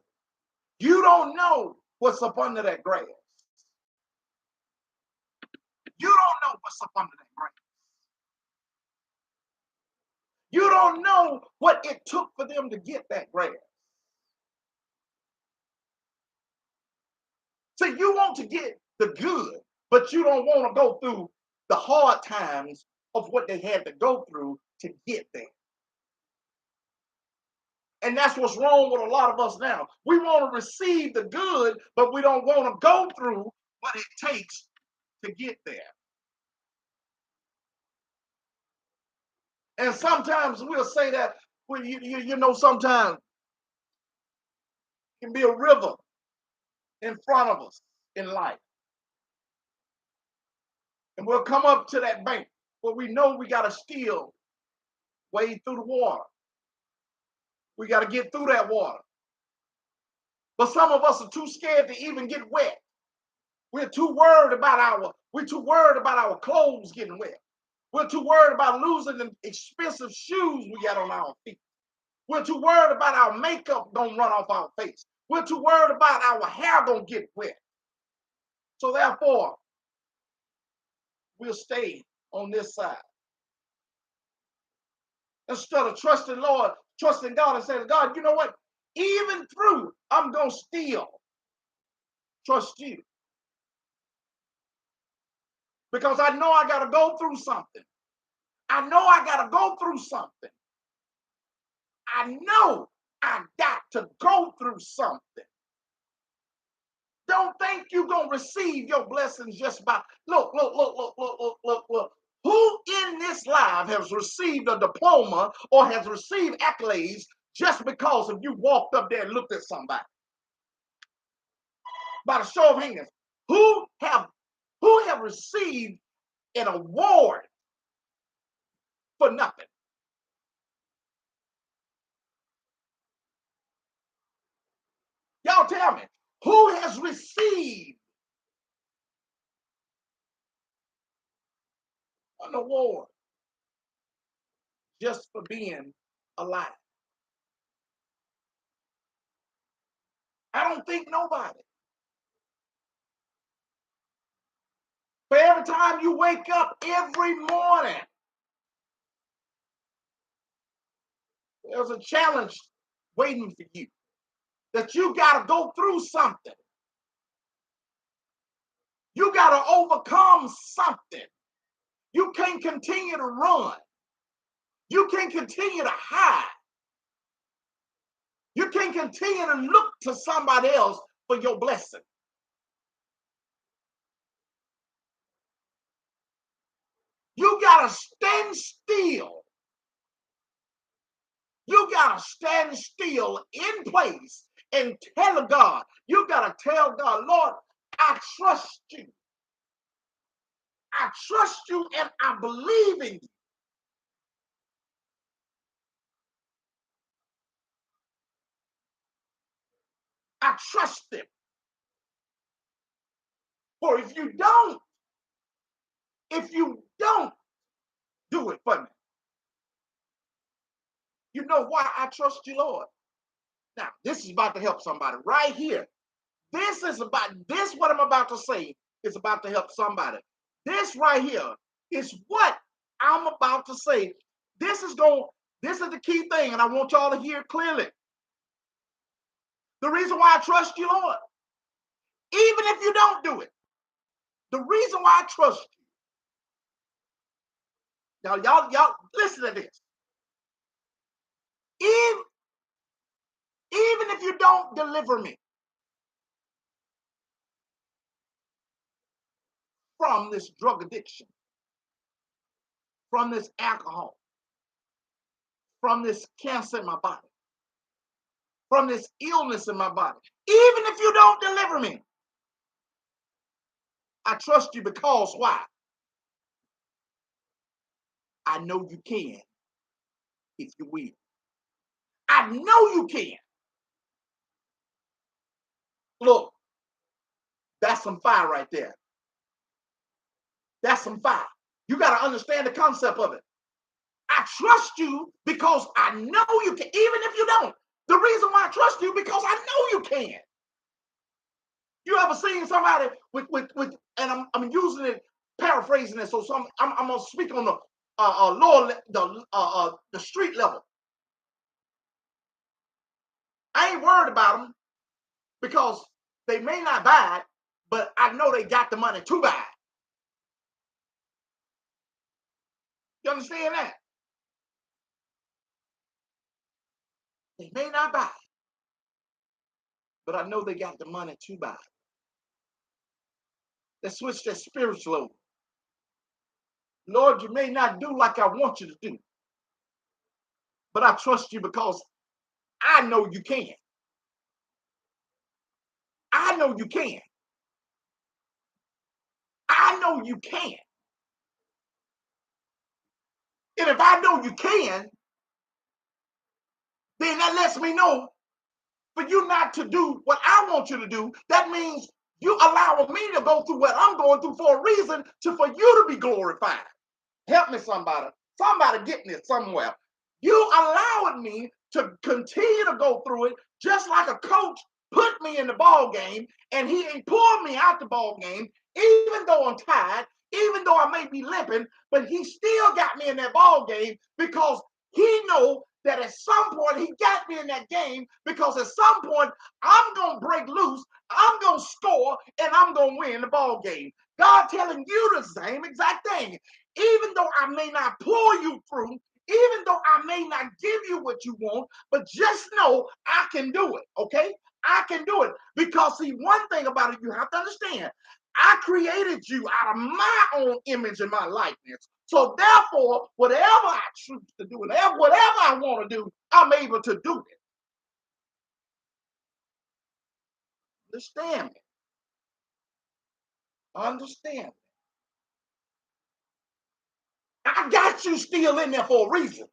You don't know what's up under that grass. You don't know what's up under that grass. You don't know what it took for them to get that grass. So you want to get the good, but you don't want to go through the hard times of what they had to go through to get there. And that's what's wrong with a lot of us now. We want to receive the good, but we don't want to go through what it takes to get there. And sometimes we'll say that, well, you know, sometimes it can be a river in front of us in life. And we'll come up to that bank where we know we got to still wade through the water. We got to get through that water. But some of us are too scared to even get wet. We're too worried about our clothes getting wet. We're too worried about losing the expensive shoes we got on our feet. We're too worried about our makeup gonna run off our face. We're too worried about our hair gonna get wet. So therefore, we'll stay on this side. Instead of trusting Lord, trusting God and saying, God, you know what? Even through, I'm gonna still trust you. Because I know I gotta go through something. I know I gotta go through something. I know I got to go through something. Don't think you're going to receive your blessings just by, look. Who in this life has received a diploma or has received accolades just because of you walked up there and looked at somebody? By the show of hands, who have received an award for nothing? Y'all tell me, who has received an award just for being alive? I don't think nobody. But every time you wake up every morning, there's a challenge waiting for you that you got to go through something. You got to overcome something. You can't continue to run. You can't continue to hide. You can't continue to look to somebody else for your blessing. You got to stand still. You got to stand still in place and tell God. You got to tell God, Lord, I trust you. I trust you and I believe in you. I trust him. For if you don't do it for me, you know why I trust you, Lord? Now, this is about to help somebody right here. This what I'm about to say is about to help somebody. This right here is what I'm about to say. This is the key thing, and I want y'all to hear clearly. The reason why I trust you, Lord, even if you don't do it, the reason why I trust you. Now, y'all listen to this. Even, even if you don't deliver me from this drug addiction, from this alcohol, from this cancer in my body, from this illness in my body, even if you don't deliver me, I trust you because why? I know you can if you will. I know you can. Look, that's some fire right there. That's some fire. You got to understand the concept of it. I trust you because I know you can, even if you don't. The reason why I trust you because I know you can. You ever seen somebody with and I'm using it, paraphrasing it, so I'm gonna speak on the lower the street level. I ain't worried about them because they may not buy it, but I know they got the money to buy it. You understand that? They may not buy it, but I know they got the money to buy it. Let's switch that spiritual over. Lord, you may not do like I want you to do, but I trust you because I know you can. I know you can. I know you can. And if I know you can, then that lets me know for you not to do what I want you to do. That means you allowing me to go through what I'm going through for a reason for you to be glorified. Help me, somebody. Somebody getting it somewhere. You allowing me to continue to go through it just like a coach put me in the ball game and he ain't pulled me out the ball game, even though I'm tired, even though I may be limping, but he still got me in that ball game because he know that at some point he got me in that game because at some point I'm going to break loose, I'm going to score, and I'm going to win the ball game. God telling you the same exact thing. Even though I may not pull you through, even though I may not give you what you want, but just know I can do it, okay? I can do it. Because see, one thing about it, you have to understand, I created you out of my own image and my likeness. So therefore, whatever I choose to do, whatever I want to do, I'm able to do it. Understand me. Understand me. I got you still in there for a reason.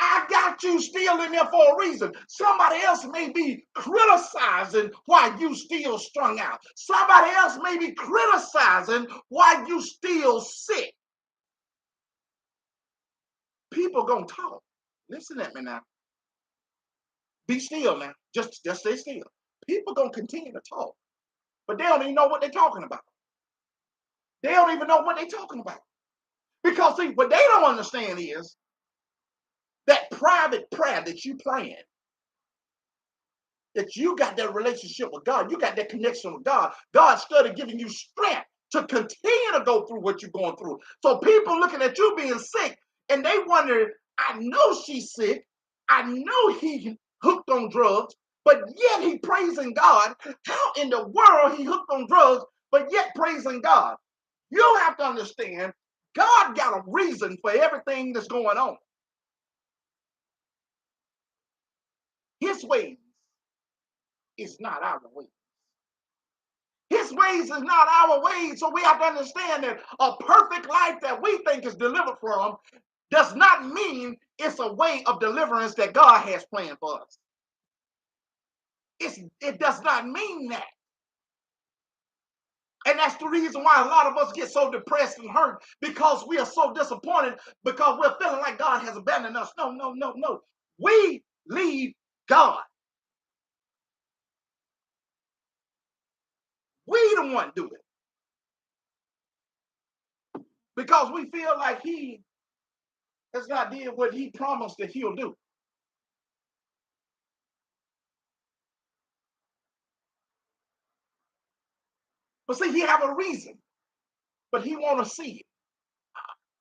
I got you still in there for a reason. Somebody else may be criticizing why you still strung out. Somebody else may be criticizing why you still sick. People gonna talk. Listen at me now. Be still now. Just stay still. People gonna continue to talk, but they don't even know what they're talking about. They don't even know what they're talking about. Because see, what they don't understand is that private prayer that you praying, that you got that relationship with God, you got that connection with God. God started giving you strength to continue to go through what you're going through. So people looking at you being sick and they wonder, I know she's sick. I know he hooked on drugs, but yet he praising God. How in the world he hooked on drugs, but yet praising God? You have to understand, God got a reason for everything that's going on. His ways is not our ways. His ways is not our ways. So we have to understand that a perfect life that we think is delivered from does not mean it's a way of deliverance that God has planned for us. It does not mean that. And that's the reason why a lot of us get so depressed and hurt, because we are so disappointed, because we're feeling like God has abandoned us. No, no, no, no. We leave God. We the one do it. Because we feel like he has not did what he promised that he'll do. But see, he have a reason. But he want to see it.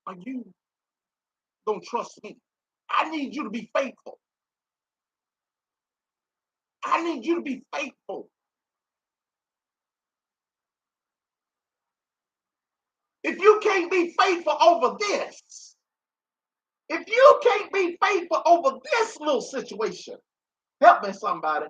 Are you going to trust me? I need you to be faithful. I need you to be faithful. If you can't be faithful over this, if you can't be faithful over this little situation, help me somebody.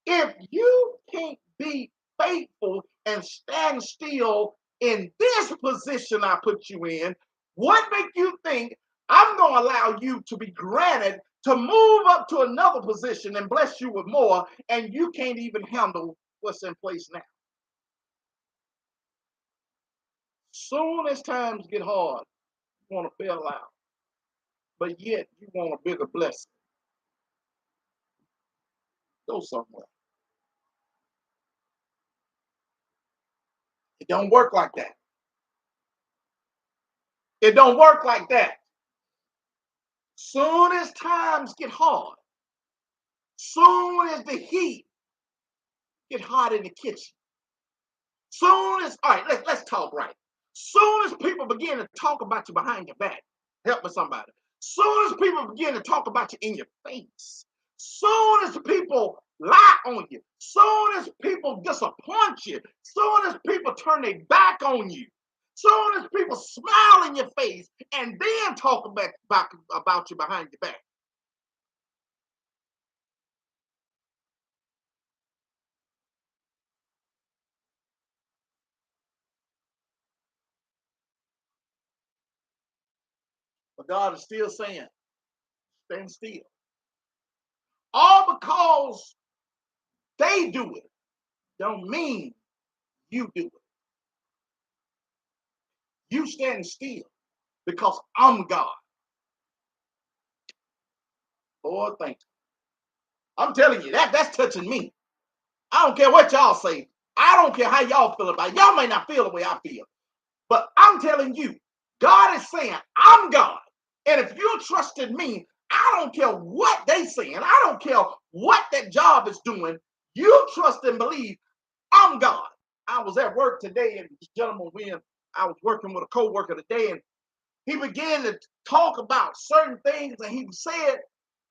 If you can't be faithful and stand still in this position I put you in, what make you think I'm going to allow you to be granted to move up to another position and bless you with more, and you can't even handle what's in place now? Soon as times get hard, you want to bail out, but yet you want a bigger blessing. Go somewhere. It don't work like that. It don't work like that. Soon as times get hard, soon as the heat get hot in the kitchen, soon as, all right, let's talk right. Soon as people begin to talk about you behind your back, help me somebody. Soon as people begin to talk about you in your face, soon as people lie on you, soon as people disappoint you, soon as people turn their back on you, soon as people smile in your face and then talk about you behind your back, but God is still saying, stand still. All because they do it don't mean you do it. You stand still because I'm God. Lord, thank you. I'm telling you, that's touching me. I don't care what y'all say. I don't care how y'all feel about it. Y'all may not feel the way I feel. But I'm telling you, God is saying, I'm God. And if you trusted me, I don't care what they saying. I don't care what that job is doing. You trust and believe I'm God. I was at work today, and this gentleman, when I was working with a coworker today, and he began to talk about certain things, and he said,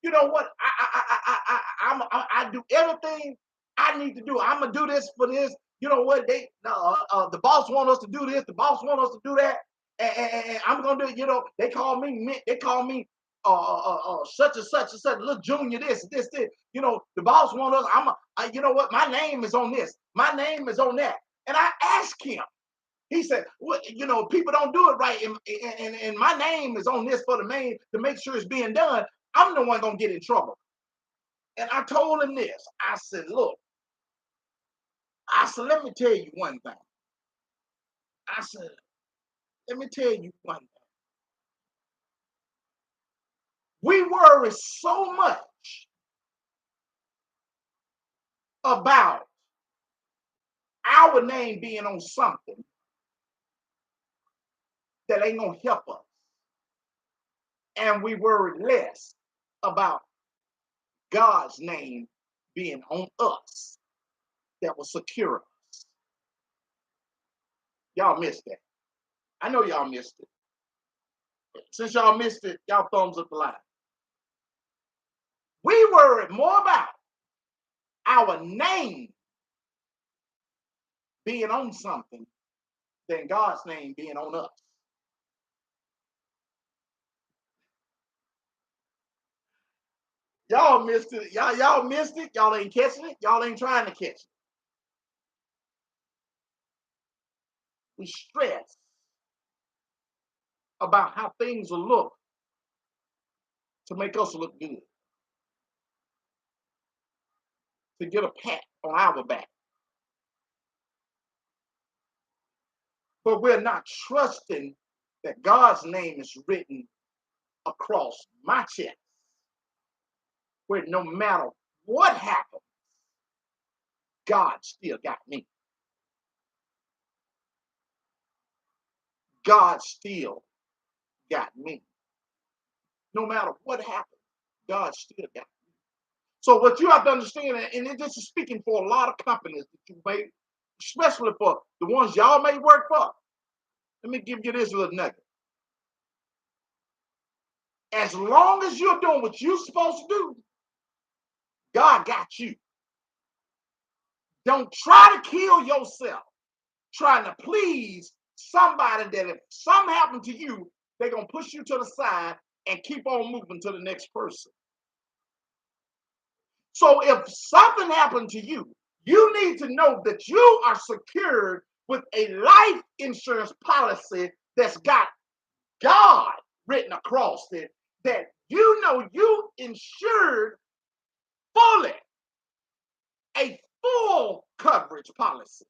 "You know what? I do everything I need to do. I'm gonna do this for this. You know what? The boss want us to do this. The boss want us to do that, and I'm gonna do it. You know, they call me. They call me such and such and such. Little junior, this. You know, the boss want us. You know what? My name is on this. My name is on that." And I asked him. He said, well, you know, people don't do it right. And my name is on this for the main to make sure it's being done. I'm the one going to get in trouble. And I told him this. I said, look, let me tell you one thing. I said, let me tell you one thing. We worry so much about our name being on something that ain't going to help us. And we worry less about God's name being on us that will secure us. Y'all missed that. I know y'all missed it. Since y'all missed it, y'all thumbs up the line. We worry more about our name being on something than God's name being on us. Y'all missed it. Y'all missed it. Y'all ain't catching it. Y'all ain't trying to catch it. We stress about how things will look to make us look good, to get a pat on our back. But we're not trusting that God's name is written across my chest, where no matter what happens, God still got me. God still got me. No matter what happens, God still got me. So what you have to understand, and this is speaking for a lot of companies that you may, especially for the ones y'all may work for. Let me give you this little nugget. As long as you're doing what you're supposed to do, God got you. Don't try to kill yourself trying to please somebody that if something happened to you, they're going to push you to the side and keep on moving to the next person. So if something happened to you, you need to know that you are secured with a life insurance policy that's got God written across it, that you know you insured fully, a full coverage policy,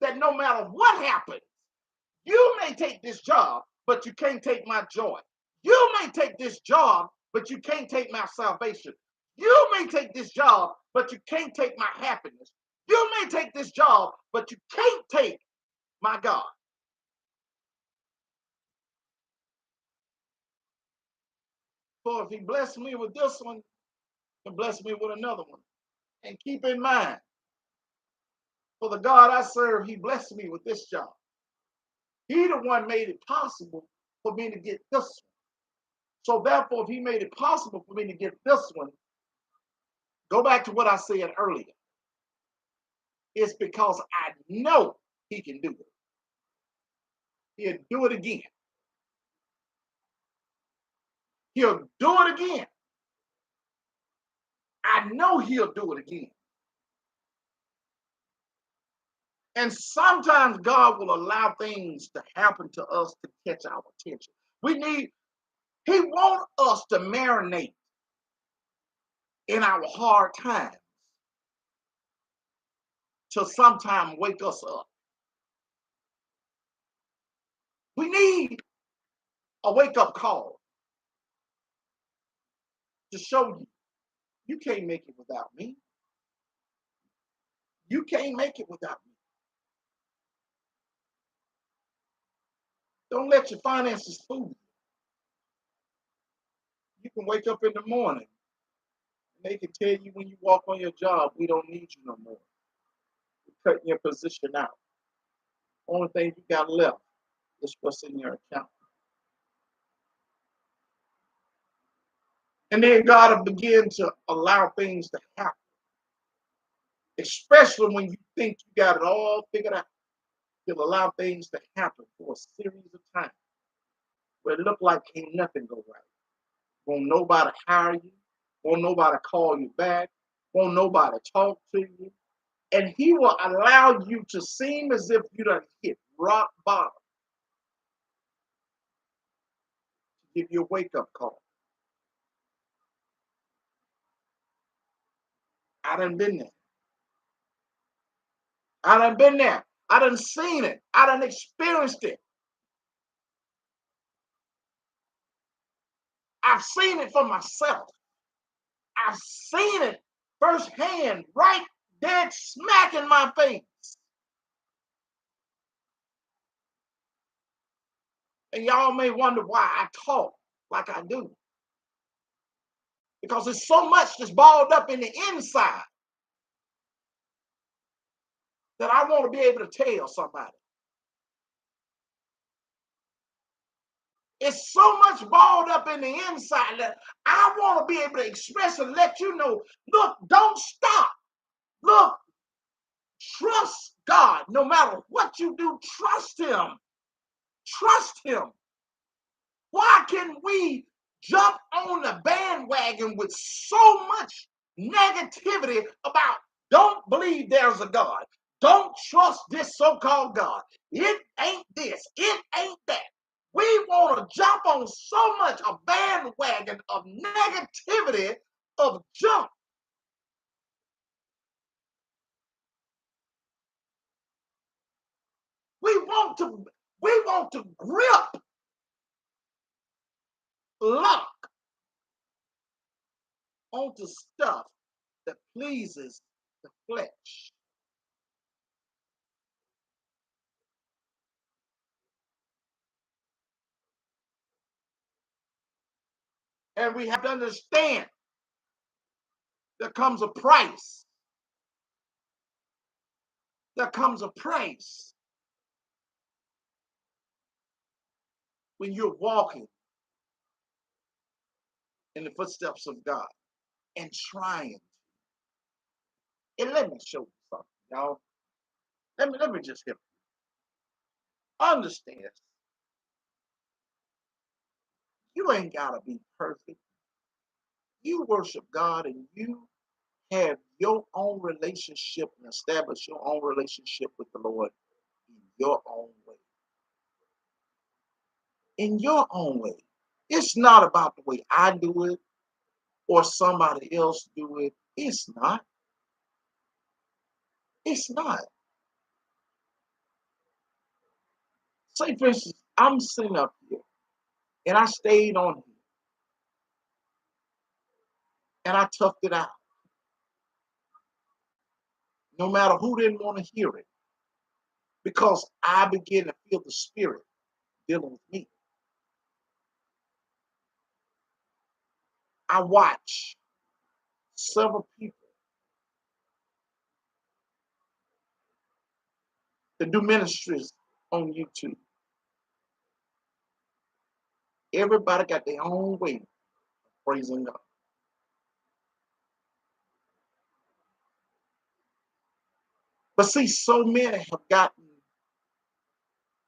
that no matter what happens, you may take this job, but you can't take my joy. You may take this job, but you can't take my salvation. You may take this job, but you can't take my happiness. You may take this job, but you can't take my God. So if he blessed me with this one, he'll bless me with another one. And keep in mind, for the God I serve, he blessed me with this job. He the one made it possible for me to get this one. So therefore, if he made it possible for me to get this one, go back to what I said earlier. It's because I know he can do it. He'll do it again. He'll do it again. I know he'll do it again. And sometimes God will allow things to happen to us to catch our attention. He wants us to marinate in our hard times to sometime wake us up. We need a wake-up call to show you, you can't make it without me. You can't make it without me. Don't let your finances fool you. You can wake up in the morning and they can tell you when you walk on your job, we don't need you no more. We're cutting your position out. Only thing you got left is what's in your account. And then God will begin to allow things to happen, especially when you think you got it all figured out. He'll allow things to happen for a series of times where it look like ain't nothing go right. Won't nobody hire you. Won't nobody call you back. Won't nobody talk to you. And he will allow you to seem as if you done hit rock bottom to give you a wake-up call. I done been there. I done been there. I done seen it. I done experienced it. I've seen it for myself. I've seen it firsthand, right dead smack in my face. And y'all may wonder why I talk like I do. Because there's so much that's balled up in the inside that I want to be able to tell somebody. It's so much balled up in the inside that I want to be able to express and let you know, look, don't stop. Look, trust God. No matter what you do, trust him. Trust him. Why can we jump on the bandwagon with so much negativity about don't believe there's a God. Don't trust this so-called God. It ain't this. It ain't that. We want to jump on so much a bandwagon of negativity, of junk. We want to grip, lock onto stuff that pleases the flesh. And we have to understand there comes a price. There comes a price when you're walking in the footsteps of God and trying. And let me show you something, y'all. Let me just help you. Understand, you ain't gotta be perfect. You worship God and you have your own relationship and establish your own relationship with the Lord in your own way. In your own way. It's not about the way I do it or somebody else do it. It's not. It's not. Say, for instance, I'm sitting up here and I stayed on here and I toughed it out. No matter who didn't want to hear it, because I began to feel the spirit dealing with me. I watch several people that do ministries on YouTube. Everybody got their own way of praising God. But see, so many have gotten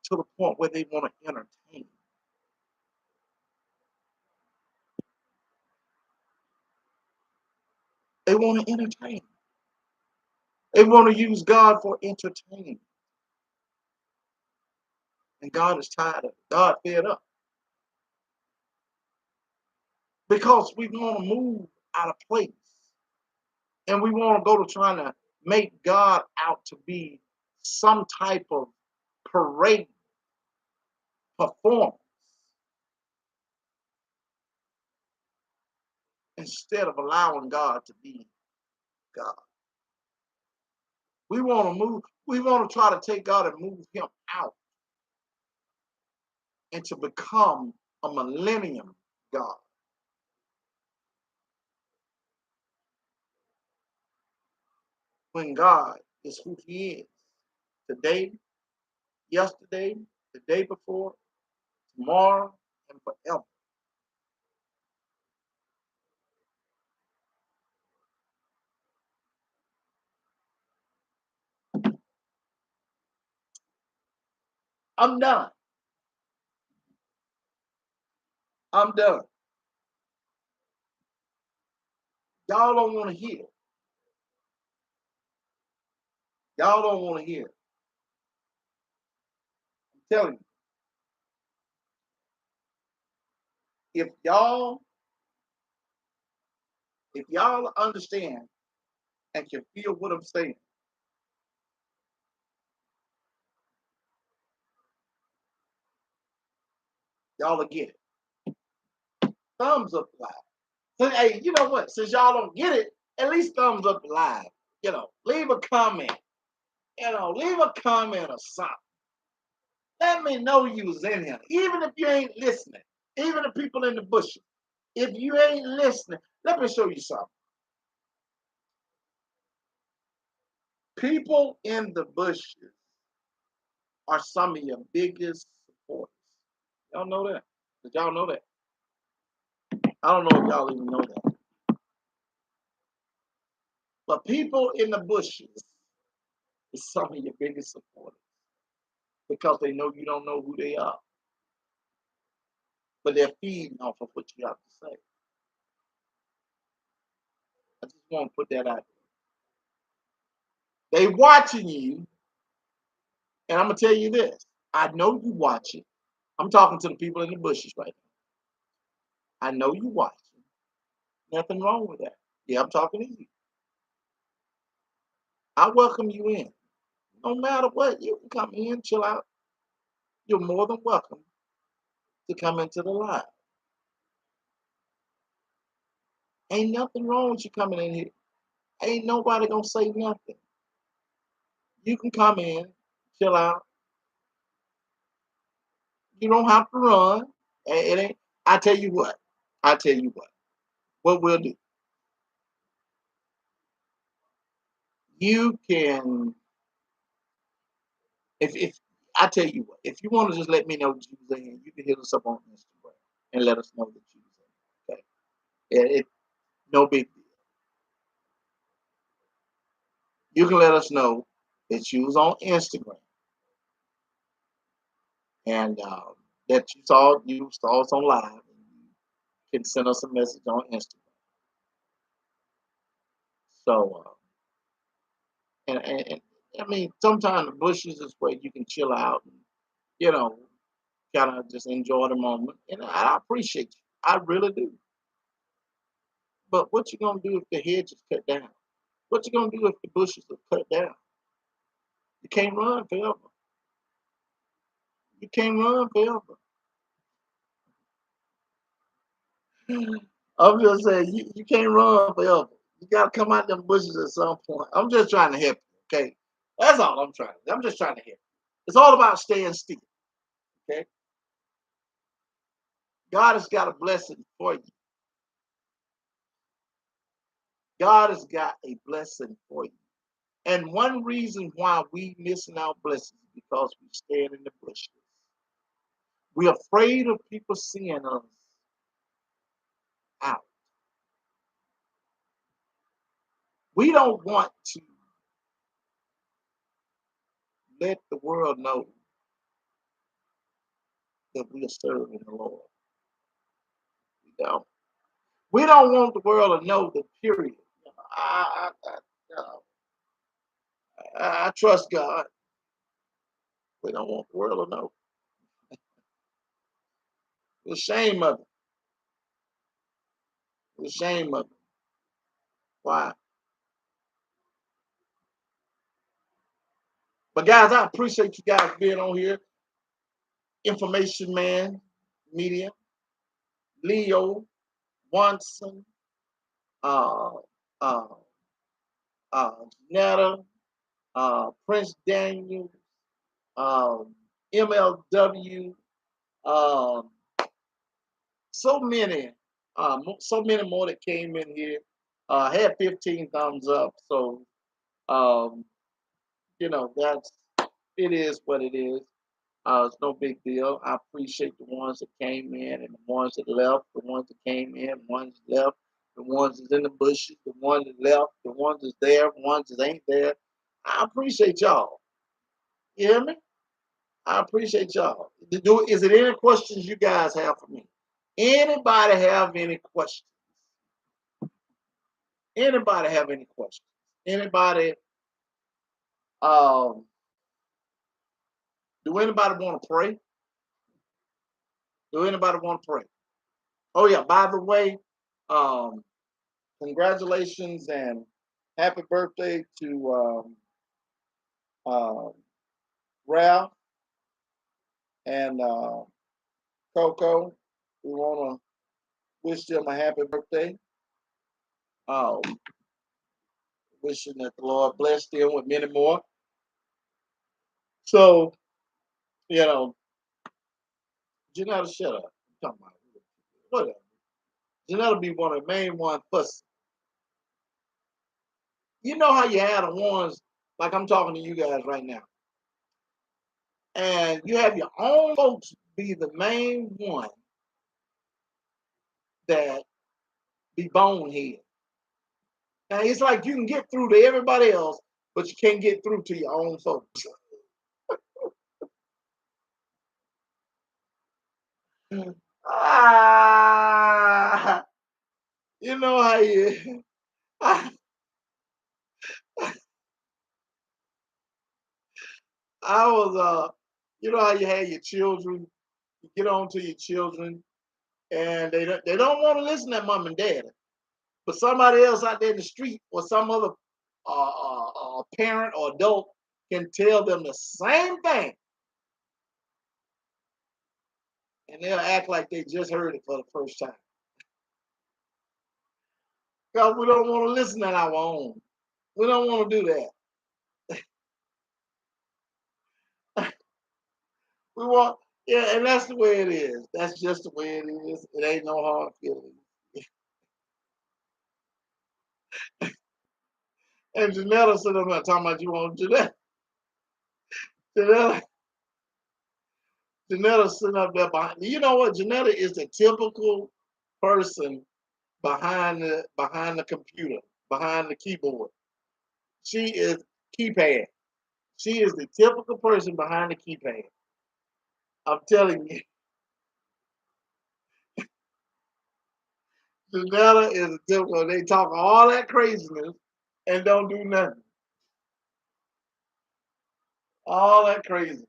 to the point where they want to entertain. They want to entertain. They want to use God for entertainment. And God is tired of it. God fed up. Because we want to move out of place. And we want to go to trying to make God out to be some type of parade performance instead of allowing God to be God. We want to move, we want to try to take God and move him out and to become a millennium God. When God is who he is today, yesterday, the day before, tomorrow, and forever. I'm done. I'm done. Y'all don't want to hear. Y'all don't want to hear. I'm telling you, if y'all understand and can feel what I'm saying, y'all will get it. Thumbs up live. So, hey, you know what? Since y'all don't get it, at least thumbs up live. Leave a comment. Leave a comment or something. Let me know you was in here. Even if you ain't listening. Even the people in the bushes. If you ain't listening, let me show you something. People in the bushes are some of your biggest supporters. Y'all know that? Did y'all know that? I don't know if y'all even know that. But people in the bushes is some of your biggest supporters because they know you don't know who they are. but they're feeding off of what you have to say. I just want to put that out there. They watching you, and I'm gonna tell you this. I know you watching. I'm talking to the people in the bushes right now. I know you watching. Nothing wrong with that. Yeah, I'm talking to you. I welcome you in. No matter what, you can come in, chill out. You're more than welcome to come into the live. Ain't nothing wrong with you coming in here. Ain't nobody gonna say nothing. You can come in, chill out. You don't have to run. It ain't. I tell you what. I tell you what. What we'll do. You can. If I tell you what. If you want to just let me know that you was in, you can hit us up on Instagram and let us know that you was in. Okay. No big deal. You can let us know that you was on Instagram and that you saw us on live. And you can send us a message on Instagram. So and I mean, sometimes the bushes is where you can chill out and you know kind of just enjoy the moment. And I appreciate you. I really do. But what you gonna do if the hedge is cut down? What you gonna do if the bushes are cut down? You can't run forever. You can't run forever. I'm just saying you can't run forever. You gotta come out them bushes at some point. I'm just trying to help you, okay? That's all I'm trying to do. I'm just trying to help you. It's all about staying still, okay? God has got a blessing for you. God has got a blessing for you. And one reason why we missing our blessings is because we stand in the bushes. We're afraid of people seeing us out. We don't want to let the world know that we are serving the Lord. We don't. We don't want the world to know the period. I trust God. We don't want the world to know. We're ashamed of it. We're ashamed of it. Why? But guys, I appreciate you guys being on here. Information Man Media, Leo, Watson, uh, uh, Netta, Prince Daniel, MLW, um, so many more that came in here. Had 15 thumbs up, so um, that's it is what it is. It's no big deal. I appreciate the ones that came in and the ones that left, the ones that came in, the ones that left, the ones that's in the bushes, the ones that left, the ones that's there, the ones that ain't there. I appreciate y'all. You hear me? I appreciate y'all. Is it any questions you guys have for me? Anybody have any questions? Anybody have any questions? Anybody? Um, do anybody want to pray? Do anybody want to pray? Oh yeah. By the way, um, congratulations and happy birthday to uh, Ralph and Coco. We want to wish them a happy birthday. Um, Wishing that the Lord bless them with many more. So, you know, Janetta, shut up. I'm talking about whatever. Janetta be one of the main ones fussing. You know how you have the ones like I'm talking to you guys right now, and you have your own folks be the main one that be bonehead. Now it's like you can get through to everybody else, but you can't get through to your own folks. Ah, you know how you. I, I was you know how you had your children. You get on to your children, and they don't want to listen to mom and dad. But somebody else out there in the street or some other parent or adult can tell them the same thing, and they'll act like they just heard it for the first time. Because we don't want to listen to our own. We don't want to do that. We want, yeah, and that's the way it is. That's just the way it is. It ain't no hard feelings. And Janetta said, I'm not talking about you want Janetta. Janetta, Janetta sitting up there behind. You know what? Janetta is the typical person behind the computer, behind the keyboard. She is keypad. She is the typical person behind the keypad. I'm telling you, Janetta is a typical. They talk all that craziness and don't do nothing. All that crazy.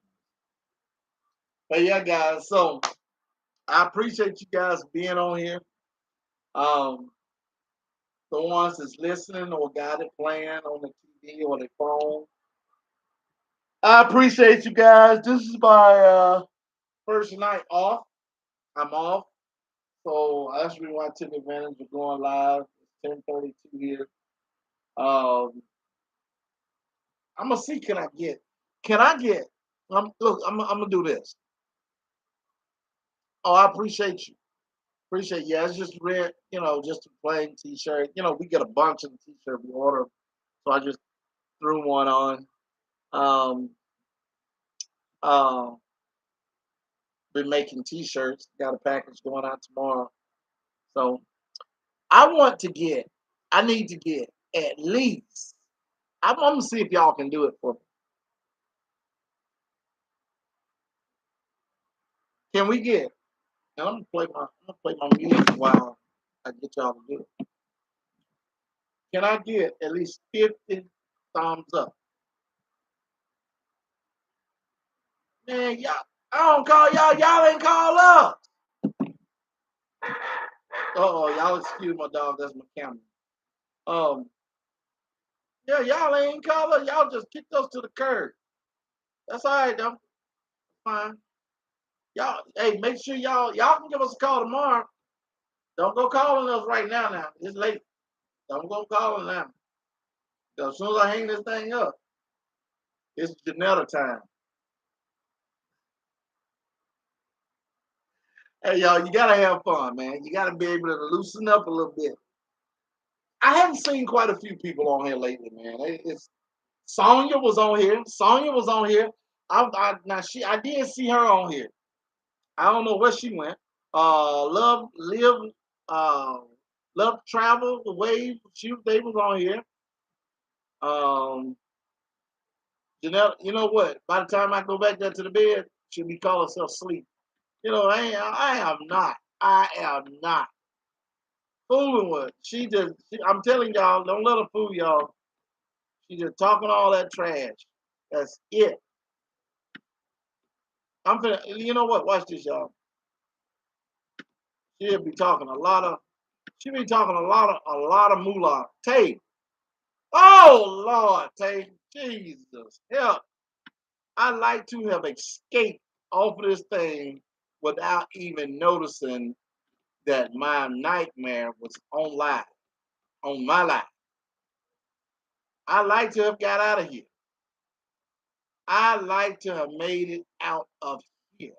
But yeah, guys. So I appreciate you guys being on here. Um, the ones that's listening or got it playing on the TV or the phone. I appreciate you guys. This is my first night off. I'm off. So that's really why I took advantage of going live. It's 10:32 here. Um, I'm gonna see can I get look, I'm gonna do this. Oh, I appreciate you. Appreciate yeah, it's just red, just a plain t-shirt. We get a bunch of the t-shirt we order. So I just threw one on. Um uh been making t-shirts, got a package going out tomorrow. So I want to get I need to get at least I'm gonna see if y'all can do it for me. Can we get and I'm gonna play my music while I get y'all to do it. Can I get at least 50 thumbs up? Man, y'all, I don't call y'all. Y'all ain't call up. Oh, y'all excuse my dog. That's my camera. Um, yeah, y'all ain't call up. Y'all just kicked us to the curb. That's all right, though. Fine. Y'all, hey, make sure y'all can give us a call tomorrow. Don't go calling us right now. Now it's late. Don't go calling now. 'Cause as soon as I hang this thing up, it's Janetta time. Hey, y'all, you gotta have fun, man. You gotta be able to loosen up a little bit. I haven't seen quite a few people on here lately, man. It's Sonya was on here. Sonya was on here. I did see her on here. I don't know where she went. Love live uh love travel the wave. They was on here. Um, Janelle, you know what? By the time I go back there to the bed, she'll be calling herself sleep. I am not. I am not fooling with. I'm telling y'all, don't let her fool y'all. She just talking all that trash. That's it. You know what? Watch this, y'all. She'll be talking she be talking a lot of moolah. Tay. Oh Lord, Tay. Jesus. Help. I like to have escaped off of this thing without even noticing that my nightmare was on my life. I like to have got out of here. I like to have made it out of here.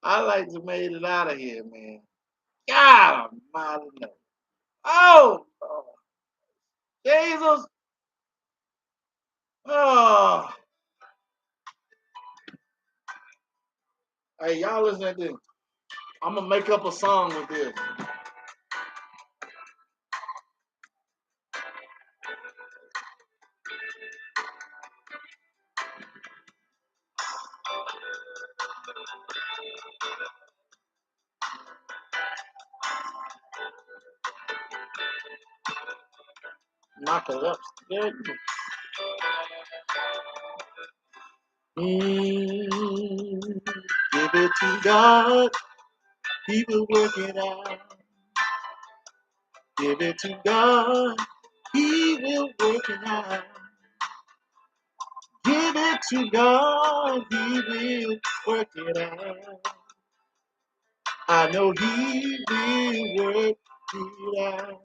I like to have made it out of here, man. God almighty no. Oh Lord. Jesus. Oh. Hey, y'all listen to this. I'm gonna make up a song with this. Knock it up. Good. Give it to God. He will work it out. Give it to God. He will work it out. Give it to God. He will work it out. I know He will work it out.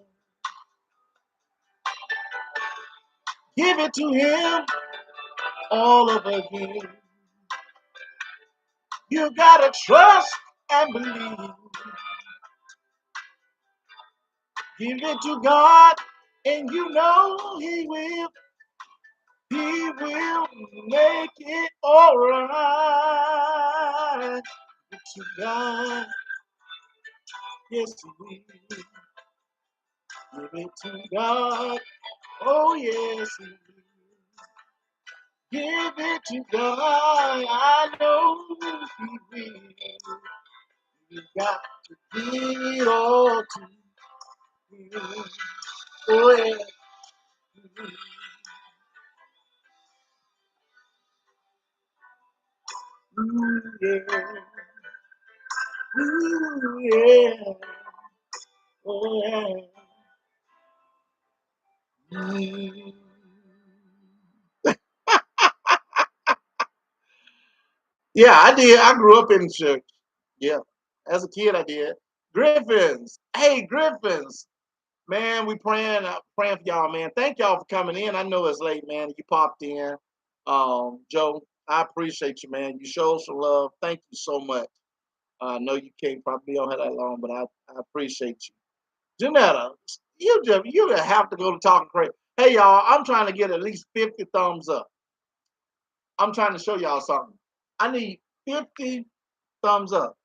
Give it to Him all over again. You gotta trust and believe. Give it to God, and you know He will. He will make it all right. Give it to God, yes He will. Give it to God, oh yes He will. Give it to God, I know He will. You got to give it all to Him. Oh yeah. Ooh, yeah. Ooh, yeah. Oh, yeah. Mm. Yeah, I did. I grew up in church. Yeah. As a kid, I did. Griffins. Hey, Griffins. Man, we praying for y'all, man. Thank y'all for coming in. I know it's late, man. You popped in. Joe, I appreciate you, man. You showed some love. Thank you so much. I know you can't probably be on here that long, but I appreciate you. Janetta, you have to go to talking crazy. Hey y'all, I'm trying to get at least 50 thumbs up. I'm trying to show y'all something. I need 50 thumbs up.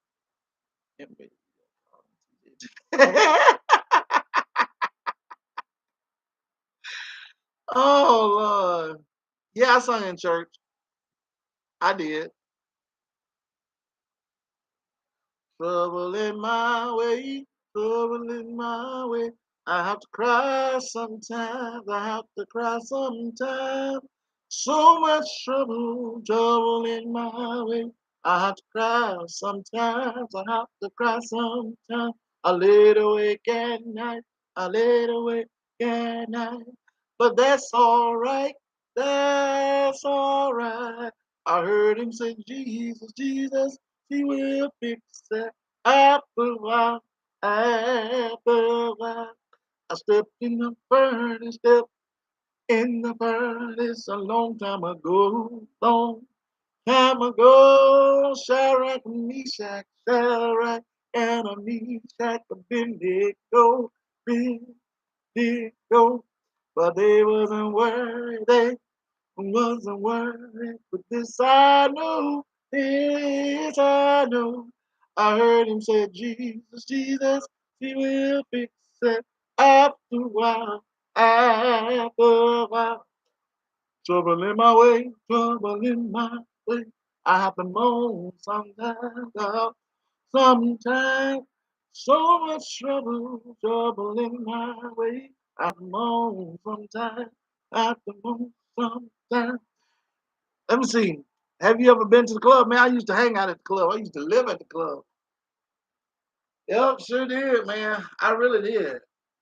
Oh Lord. Yeah, I sung in church. I did. Trouble in my way, trouble in my way. I have to cry sometimes, I have to cry sometimes. So much trouble, trouble in my way. I have to cry sometimes, I have to cry sometimes. I lay awake at night, I lay awake at night. But that's all right, that's all right. I heard him say, Jesus, Jesus, he will fix it. After a while, after a while, I stepped in the furnace, stepped in the furnace a long time ago, long time ago. Shadrach, Meshach, Shadrach, and a Meshach, Abednego, Abednego, but they wasn't worthy. Wasn't worried, but this I know, this I know. I heard him say, Jesus, Jesus, he will fix it after a while, after a while. Trouble in my way, trouble in my way. I have to moan sometimes, sometimes. So much trouble, trouble in my way. I have to moan sometimes, I have to moan sometimes. Let me see. Have you ever been to the club? Man, I used to hang out at the club. I used to live at the club. Yep, sure did, man. I really did.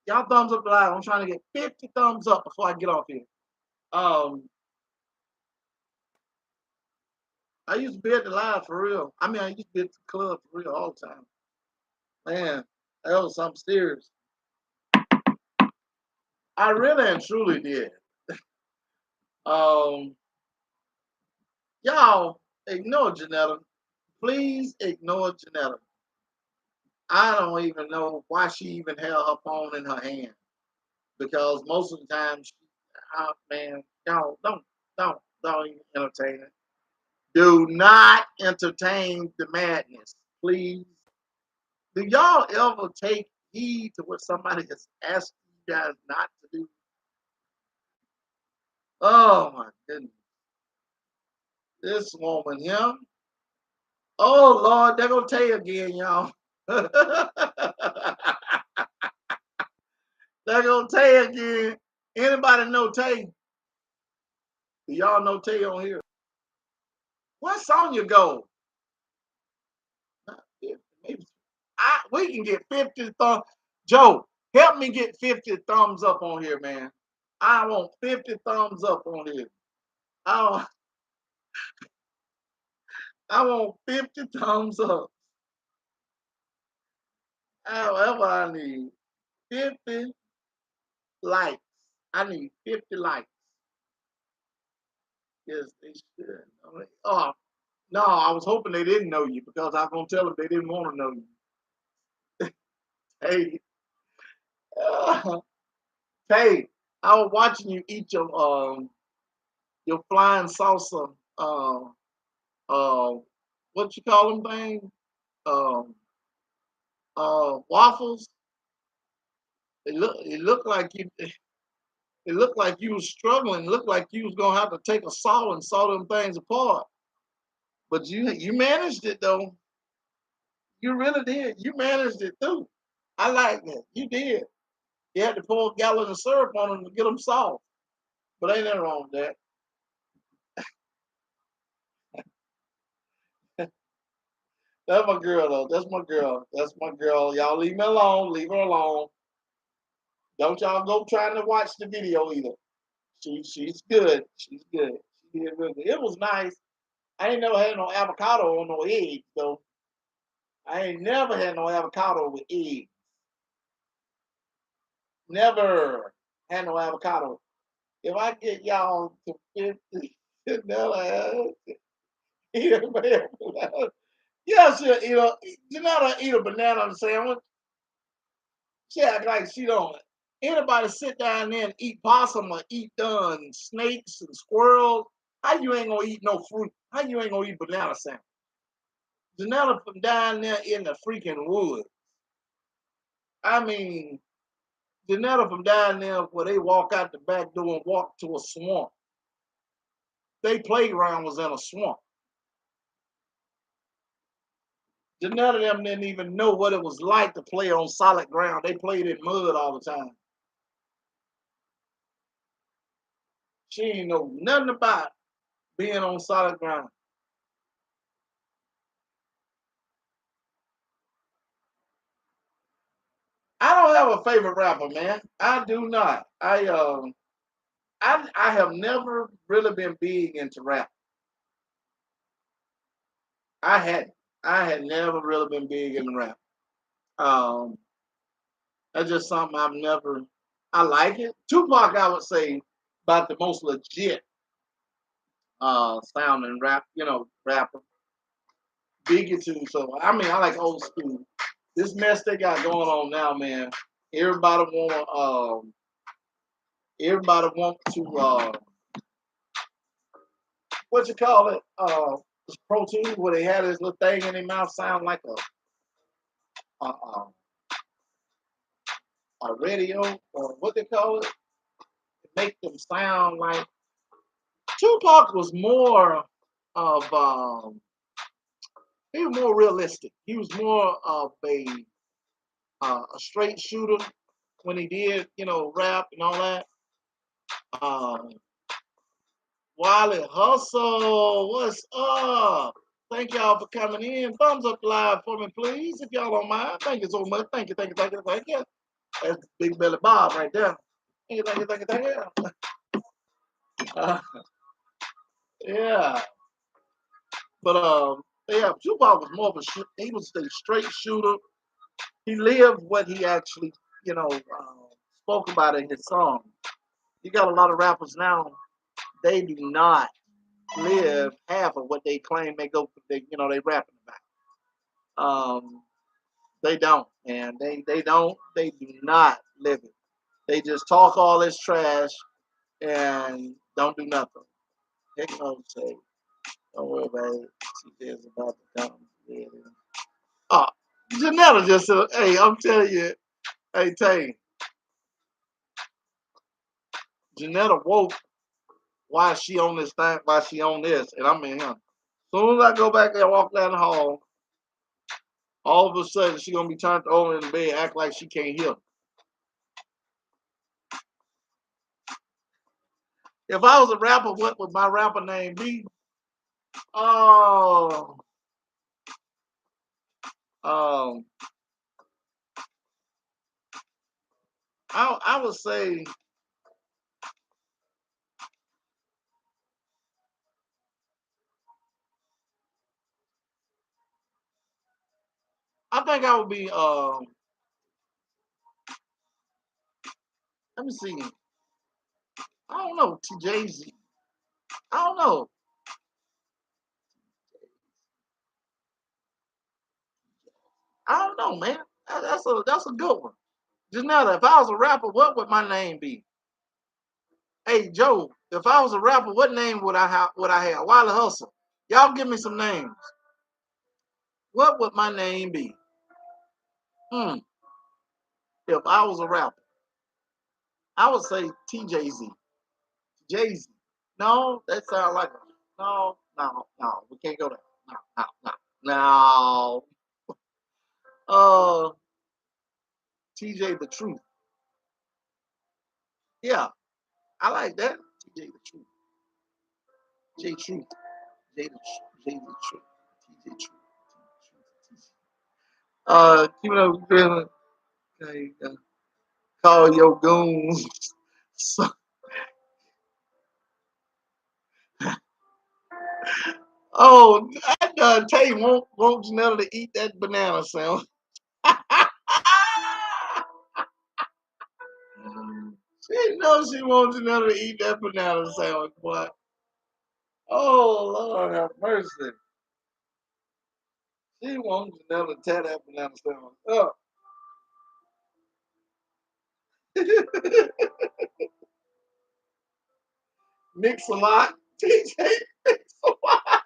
Y'all thumbs up the live. I'm trying to get 50 thumbs up before I get off here. Um, I used to be at the live for real. I mean, I used to be at the club for real all the time. Man, that was something serious. I really and truly did. Um, y'all ignore Janetta. Please ignore Janetta. I don't even know why she even held her phone in her hand. Because most of the time, man, y'all don't even entertain it. Do not entertain the madness, please. Do y'all ever take heed to what somebody has asked you guys not to do? Oh my goodness, this woman here. Oh Lord, they're gonna tell you again, y'all. They're gonna tell you again. Anybody know Tay? Do y'all know Tay on here? Where Sonya go? Maybe we can get 50 thumbs. Joe, help me get 50 thumbs up on here, man. I want 50 thumbs up on here. I want, I want 50 thumbs up. However, I need 50 likes. I need 50 likes. Yes, they should. Oh, no, I was hoping they didn't know you because I was going to tell them they didn't want to know you. Hey, hey, I was watching you eat your flying salsa, uh, what you call them thing? Um, waffles. It looked like it looked like you was struggling. It looked like you was gonna have to take a saw and saw them things apart. But you managed it though. You really did. You managed it too. I like it. You did. You had to pour a gallon of syrup on them to get them soft. But ain't nothing wrong with that. That's my girl though. That's my girl. That's my girl. Y'all leave me alone. Leave her alone. Don't y'all go trying to watch the video either. She's good. She's good. She did really good. It was nice. I ain't never had no avocado on no eggs though. I ain't never had no avocado with eggs. Never had no avocado. If I get y'all to 50, Janella, eat a banana. Yeah, she'll eat a Janella eat a banana sandwich. She act like she don't. Anybody sit down there and eat possum or eat snakes and squirrels? How you ain't gonna eat no fruit? How you ain't gonna eat banana sandwich? Janella from down there in the freaking woods. I mean, Janetta from down there where they walk out the back door and walk to a swamp. They playground was in a swamp. Janetta them didn't even know what it was like to play on solid ground. They played in mud all the time. She ain't know nothing about being on solid ground. I don't have a favorite rapper, man. I do not. I have never really been big into rap. I had I had never really been big into rap. Um, that's just something I've never. I like it. Tupac, I would say, about the most legit sounding rap, rapper. Biggie too. So I mean, I like old school. This mess they got going on now, man. Everybody want everybody want to what you call it? This Pro Tools where they had this little thing in their mouth sound like a, a, a radio or what they call it. Make them sound like Tupac was more of he was more realistic. He was more of a straight shooter when he did, rap and all that. Um, Wally Hustle, what's up? Thank y'all for coming in. Thumbs up live for me, please, if y'all don't mind. Thank you so much. Thank you, thank you, thank you, thank you. That's Big Belly Bob right there. Thank you, thank you, thank you, thank you. Uh, yeah, but yeah, Tupac was more of he was a straight shooter. He lived what he actually, spoke about in his song. You got a lot of rappers now, they do not live half of what they claim they rapping about. They don't, and they do not live it. They just talk all this trash and don't do nothing. Heck no, say, don't worry about it. She is about to come. Yeah. Oh, Janetta just said, hey, I'm telling you, hey, Tay, Janetta woke why she on this thing, why she on this, and I'm in here. Soon as I go back there, walk down the hall, all of a sudden she gonna be turned over in the bed, act like she can't hear. If I was a rapper, what would my rapper name be? Oh, um, I would say I think I would be let me see. I don't know, TJZ. I don't know. I don't know, man. That's a good one. Janetta, if I was a rapper, what would my name be? Hey Joe, if I was a rapper, what name would I have? Would I have? Wiley Hustle. Y'all give me some names. What would my name be? Hmm. If I was a rapper, I would say TJZ. Jay Z. No, that sounds like no, no, no. We can't go there. No, no, no, no. Uh, TJ the Truth. Yeah, I like that. TJ the Truth. J Truth. J the J the Truth. TJ Truth. Keep it up, feeling. Okay, call your goons. So, oh, I tell you, won't Janella to eat that banana sandwich. She knows she wants Janella to eat that banana sandwich, boy. Oh, Lord have mercy. She wants Janella to tear that banana sandwich up. Mix a lot. TJ mix a lot.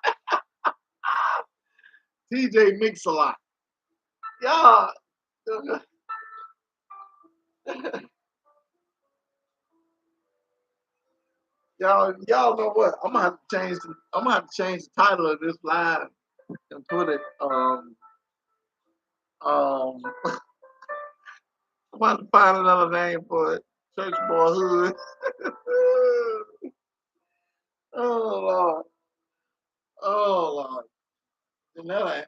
TJ mix a lot. Y'all, y'all know what? I'm gonna have to change the title of this live and put it um I'm about to find another name for it. Church boyhood. Oh Lord. Oh Lord. Another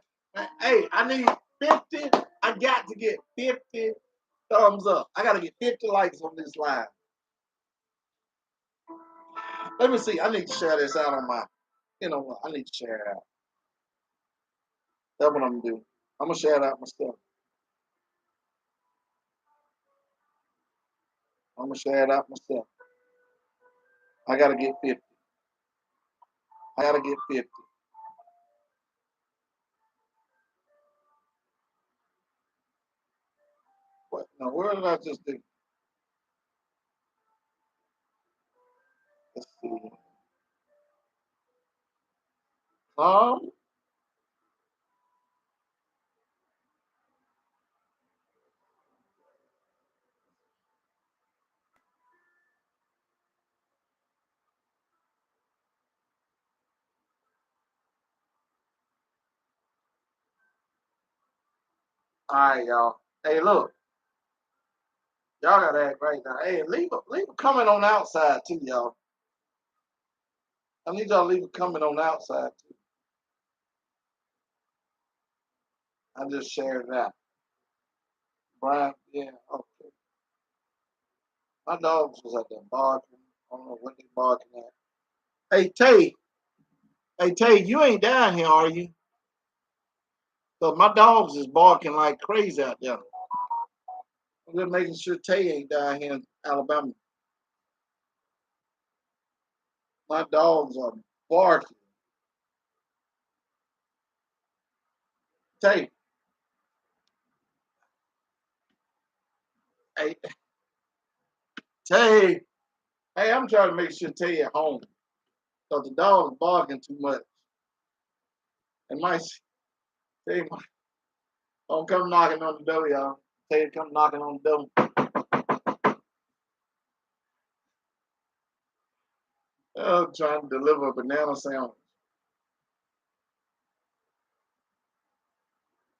hey, I need 50. I got to get 50 thumbs up. I gotta get 50 likes on this live. Let me see. I need to share this out on my, you know what? I need to share it out. That's what I'm gonna do. I'm gonna share it out myself. I'm gonna share it out myself. I gotta get 50. I gotta get 50. What? Now, where did I just do? Let's see. Um, all right, y'all. Hey, look, y'all gotta act right now. Hey, leave a comment on the outside too, y'all. I need y'all to leave a comment on the outside too. I just shared that. Brian, yeah, okay. My dogs was out there barking. I don't know what they barking at. Hey Tay, you ain't down here, are you? So my dogs is barking like crazy out there. I'm just making sure Tay ain't down here in Alabama. My dogs are barking. Tay, hey, Tay, hey, I'm trying to make sure Tay at home. Because the dog's barking too much. And my Tay don't come knocking on the door, y'all. Tay come knocking on the door. I'm trying to deliver a banana sandwich.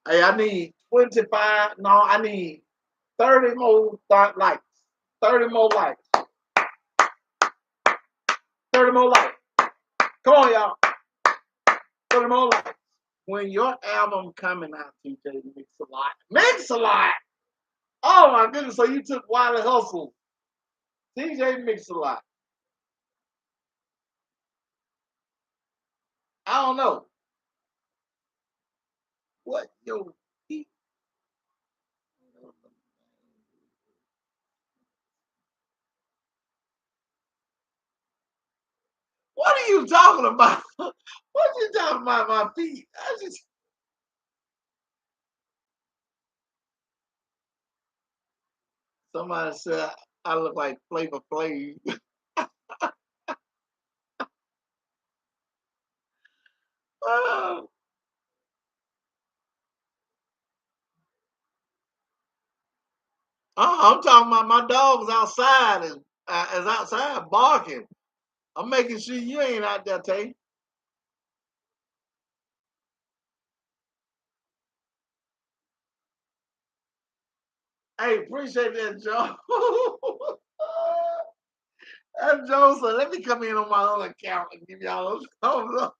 Hey, I need 25. No, I need 30 more likes. 30 more likes. 30 more lights. Come on, y'all. 30 more lights. When your album coming out, TJ Mix-a-Lot. Mix-a-Lot! Oh my goodness, so you took Wiley Hustle. TJ Mix-a-Lot. I don't know. What yo what are you talking about? What are you talking about my feet? I just somebody said I look like Flavor Flav. Oh, I'm talking about my dog's outside and is outside barking. I'm making sure you ain't out there, Tay. Hey, appreciate that, Joe. That Joe said, let me come in on my own account and give y'all those thumbs up.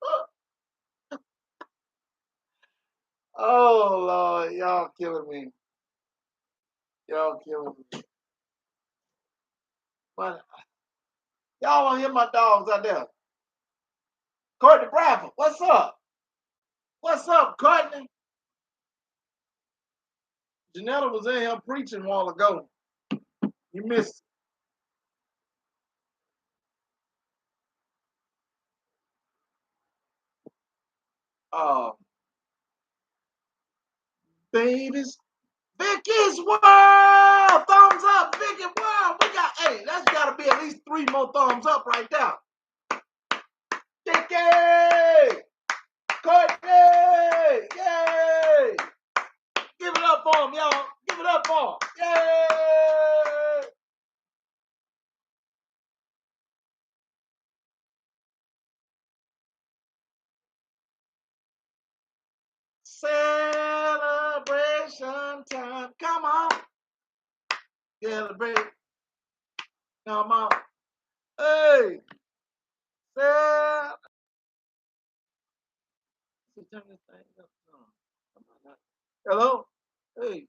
Oh Lord, y'all killing me. Y'all killing me. But y'all want to hear my dogs out there. Courtney Bradford, what's up? What's up, Courtney? Janetta was in here preaching a while ago. You missed. Uh, babies. Vicky's World! Thumbs up, Vicky World! We got, hey, that's got to be at least 3 more thumbs up right there. Vicky! Courtney! Yay! Give it up for him, y'all. Give it up for him. Yay! Celebration time. Come on. Celebrate. Come on. Hey. Celebrate. Turn this thing up. Hello? Hey.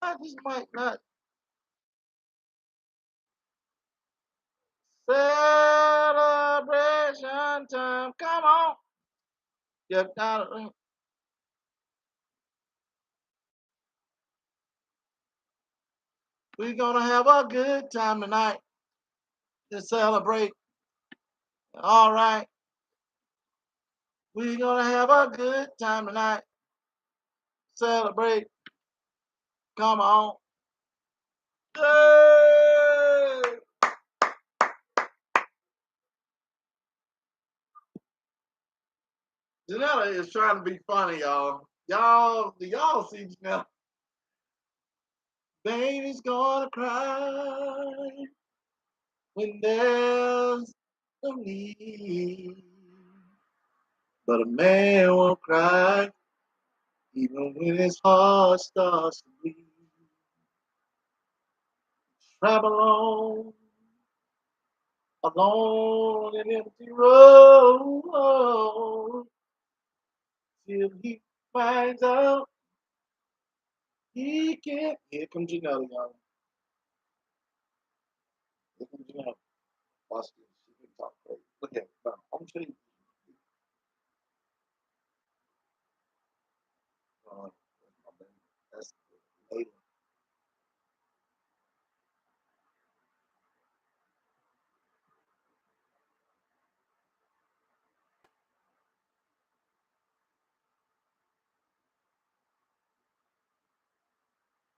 I just might not. Celebration time. Come on. Yep. We're going to have a good time tonight to celebrate. All right. We're going to have a good time tonight. Celebrate. Come on. Hey! Janetta is trying to be funny, y'all. Do y'all see Janetta? Baby's gonna cry when there's no need. But a man won't cry even when his heart starts to bleed. Travel on alone an empty road till he finds out he can't. Here comes Janelle, y'all. Here comes Janelle. Watch this. She can talk crazy. Look at it. No, I'm telling you. That's later.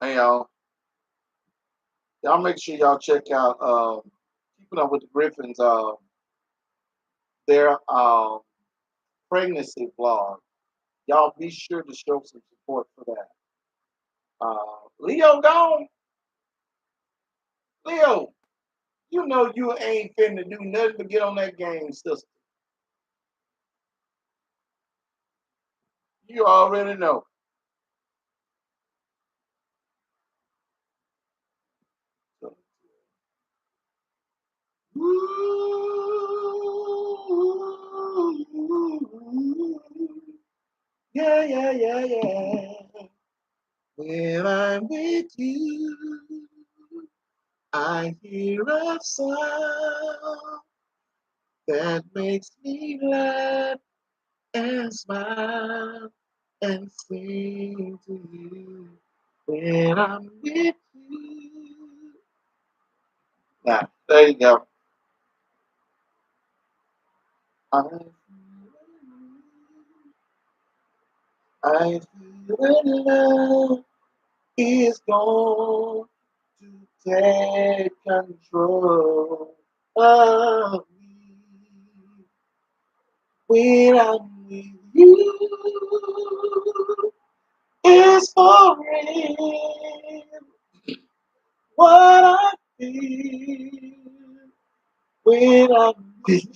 Hey, y'all. Y'all make sure y'all check out Keeping Up with the Griffins, their pregnancy vlog. Y'all be sure to show some support for that. Leo gone. Leo, you know you ain't finna do nothing but get on that game, sister. You already know. Yeah, yeah, yeah, yeah. When I'm with you, I hear a sound that makes me laugh and smile and sing to you. When I'm with you. Now, there you go. I feel love is going to take control of me. When I'm with you, it's for real. What I feel when I'm with you.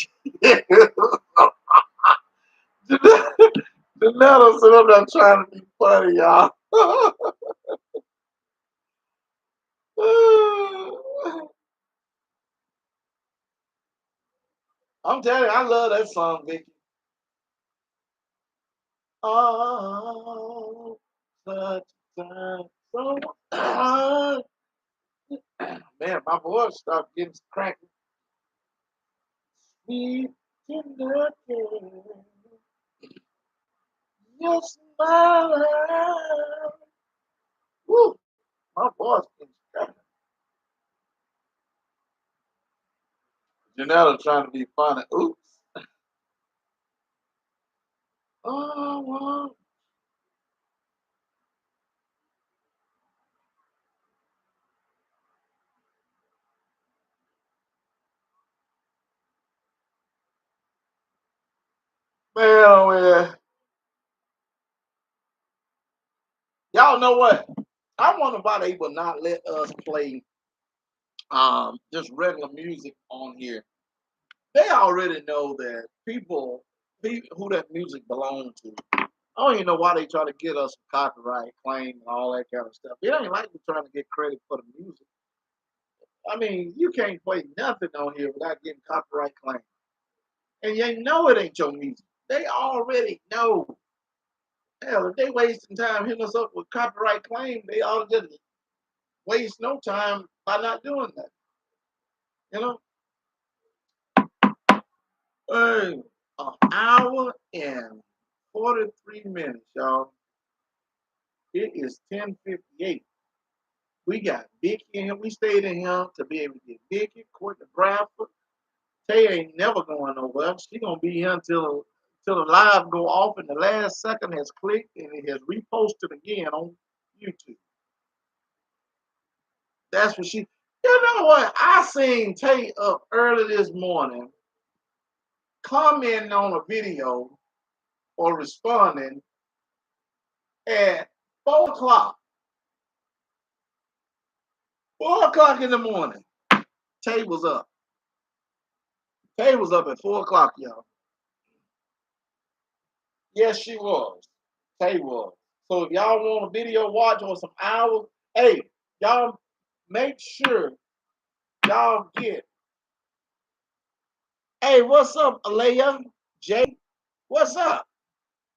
Janetta said, I'm not trying to be funny, y'all. I'm telling you, I love that song, Vicky. Oh, such a time. So, man, my voice started getting cracked. Sweet tender care, your smile. Woo, my voice getting cracked. Janelle trying to be funny. Oops. Oh, man, oh, man. Y'all know what? I wonder why they will not let us play just regular music on here. They already know that people who that music belongs to. I don't even know why they try to get us copyright claim and all that kind of stuff. It ain't like we're trying to get credit for the music. I mean, you can't play nothing on here without getting copyright claim. And you know it ain't your music. They already know. Hell, if they wasting time hitting us up with copyright claim, they ought to just waste no time by not doing that. You know? Hey, an hour and 43 minutes, y'all. It is 10:58. We got Vicky in here. We stayed in here to be able to get Vicky, Courtney Bradford. Tay ain't never going nowhere. She gonna be here until the live go off and the last second has clicked and it has reposted again on YouTube. That's what she. You know what? I seen Tay up early this morning commenting on a video or responding at 4 o'clock. 4 o'clock in the morning. Tay was up. Tay was up at 4 o'clock, y'all. Yes, she was. Tay was. So if y'all want a video watch on some hours, hey, y'all make sure y'all get. Hey, what's up, Alea? Jay, what's up?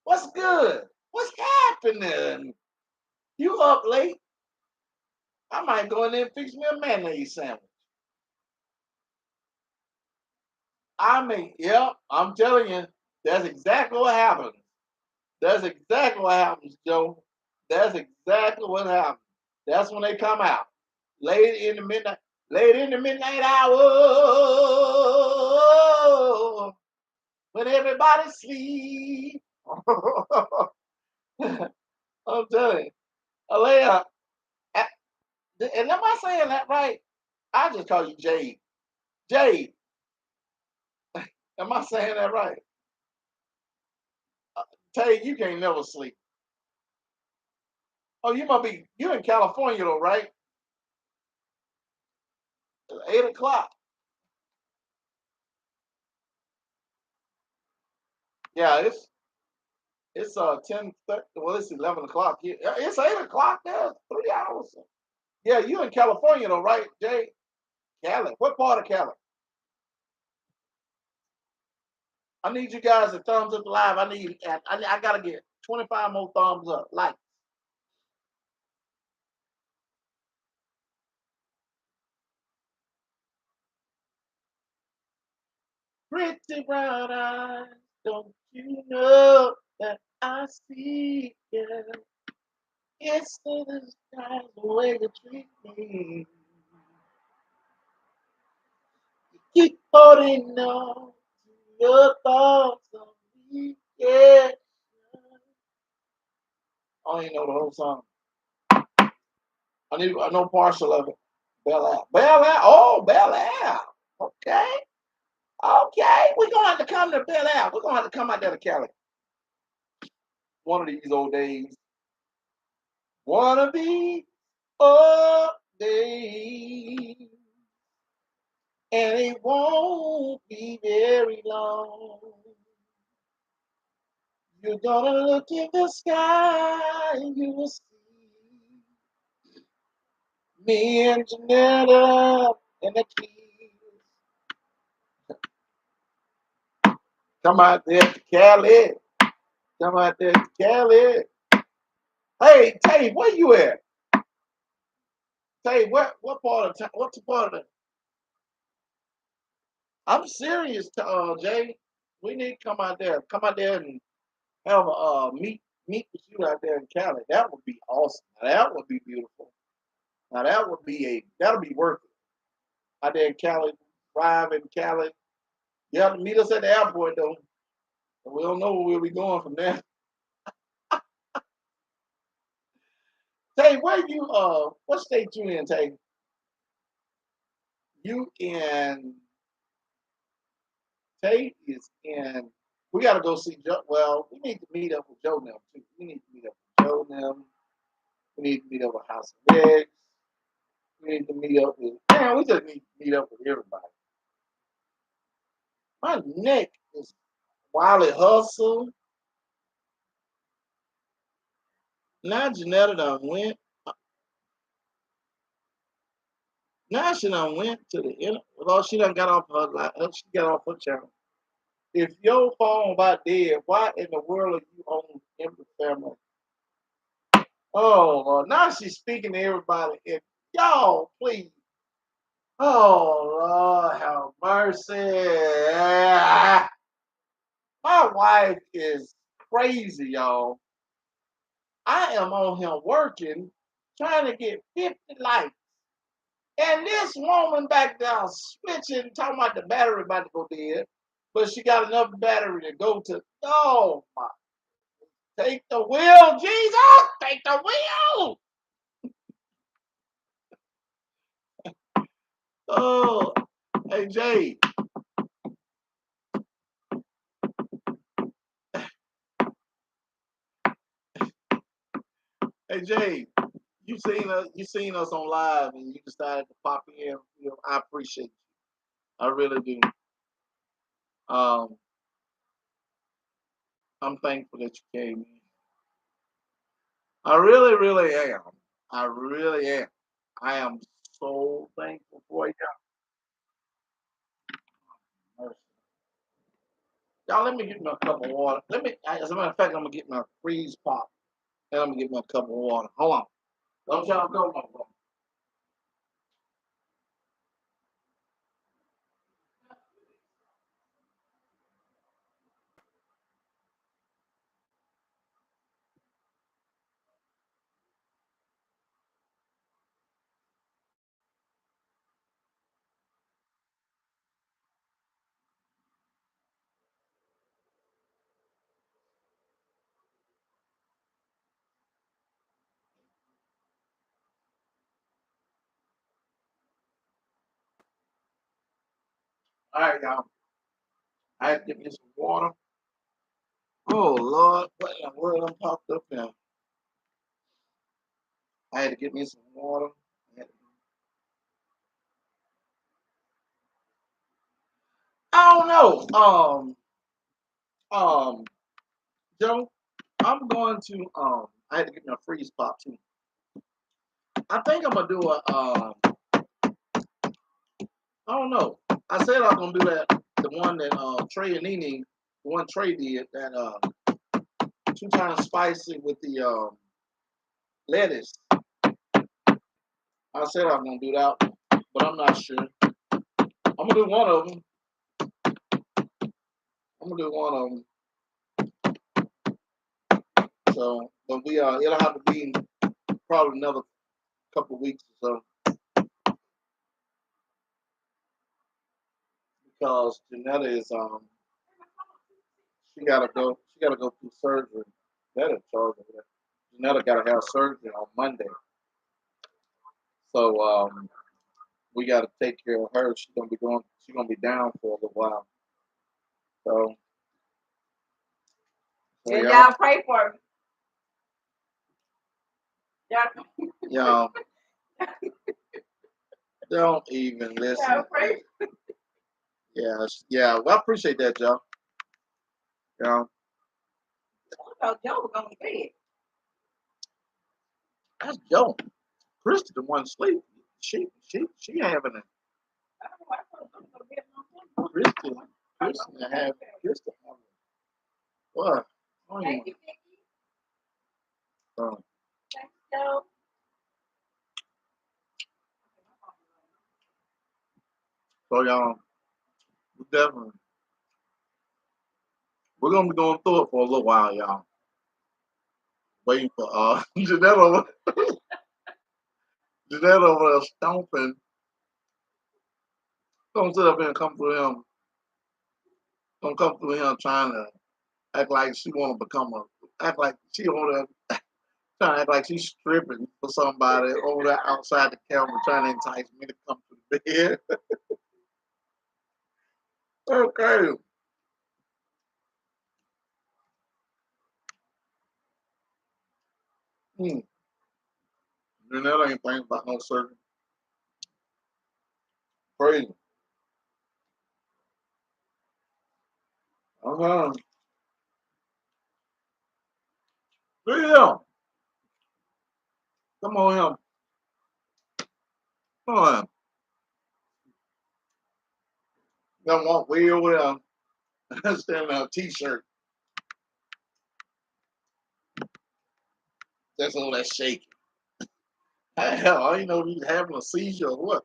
What's good? What's happening? You up late? I might go in there and fix me a mayonnaise sandwich. Yep, I'm telling you, that's exactly what happens. That's exactly what happens, Joe. That's exactly what happens. That's when they come out. Late in the midnight, late in the midnight hour, when everybody sleep. I'm telling you, Alea, and am I saying that right? I just call you Jade. Jade, am I saying that right? Tay, you can't never sleep. Oh, you in California though, right? 8 o'clock. Yeah, it's 10:30. Well, it's 11 o'clock here. It's 8 o'clock there. 3 hours. Yeah, you in California though, right, Jay? Cali. What part of Cali? I need you guys to thumbs up live. I gotta get 25 more thumbs up. Like. Pretty brown eyes, don't you know that I see you? It's the time the way you treat me. You keep holding on to your thoughts on me, yeah. I don't even know the whole song. I know partial of it. Bel Air. Bel Air. Oh, Bel Air. Okay. Okay. We're gonna have to come to Bel Air. We're gonna have to come out there to Cali. One of these old days. One of these old days. And it won't be very long. You're gonna look in the sky and you will see me and Janetta and the keys. Come out there to Cali. Come out there to Cali. Hey, Tay, where you at? Tay, what part of town? What's the part of the? I'm serious, Jay. We need to come out there. Come out there and have a meet with you out there in Cali. That would be awesome. Now, that would be beautiful. Now that'll be worth it. Out there in Cali, drive in Cali. You have to meet us at the airport though. We don't know where we're going from there. Tay, where you what state you in, Tay? You in Tay is in we gotta go see Joe. Well, we need to meet up with Joe now too. We need to meet up with Joe now. We need to meet up with House of Eggs. We need to meet up with man, we just need to meet up with everybody. My neck is Wiley Hustle. Now Janetta done went. Now she done went to the internet. Well, she done got off she got off her channel. If your phone about dead, why in the world are you on Embry Family? Oh, Lord. Now she's speaking to everybody. And y'all, please. Oh, Lord, have mercy. My wife is crazy, y'all. I am on here working, trying to get 50 likes. And this woman back there switching, talking about the battery about to go dead, but she got enough battery to go to. Oh my! Take the wheel, Jesus! Take the wheel! Oh, hey Jay, hey Jay, you seen us on live, and you decided to pop in. You know, I appreciate you. I really do. Um, I'm thankful that you came in. I really, really am. I really am. I am so thankful for you. Y'all, let me get me a cup of water. As a matter of fact, I'm gonna get my freeze pop, and I'm gonna get me a cup of water. Hold on. Don't y'all go no more. All right, y'all. I had to get me some water. Oh Lord, what in the world I'm popped up now? I had to get me some water. I don't know. Um, Joe, I'm going to I had to get me a freeze pop too. I think I'm gonna do I don't know. I said I was gonna do that. The one that Trey and Nene, the one Trey did that 2 times spicy with the lettuce. I said I'm gonna do that one, but I'm not sure. I'm gonna do one of them. I'm gonna do one of them. So, but it'll have to be probably another couple of weeks or so because Janetta is she gotta go through surgery. That in charge of that. Janetta gotta have surgery on Monday. So we gotta take care of her. She's gonna be down for a little while. So, And y'all pray for me. Y'all don't even listen. Yeah. Well, I appreciate that, y'all. Yeah. I thought Joe was going to bed. That's Joe. Krista the one sleep. She having a Krista have Krista having what? Thank you, Vicky. Uh, Thanks, Joe. so y'all, definitely we're gonna be going through it for a little while, y'all. Waiting for Jeanette over there stomping. Don't sit up here and come through him. Don't come through him trying to act like she want to become act like she over there trying to act like she's stripping for somebody over there outside the camera trying to entice me to come to the bed. Okay. Janelle ain't thinking about no surgery. Crazy. Uh-huh. Yeah. Come on him. Come on. Don't want way over there. Standing on a t-shirt. That's all that shaking. Hell, I didn't know if he's having a seizure or what.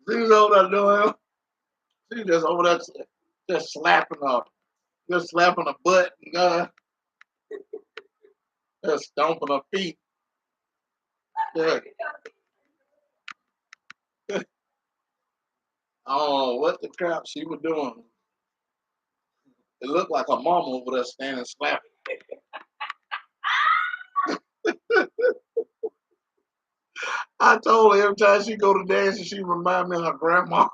She's over there doing. She's just over there just slapping her. Just slapping her butt and just stomping her feet. Yeah. Oh, what the crap she was doing. It looked like her mama over there standing slapping. I told her every time she go to dance, she remind me of her grandma.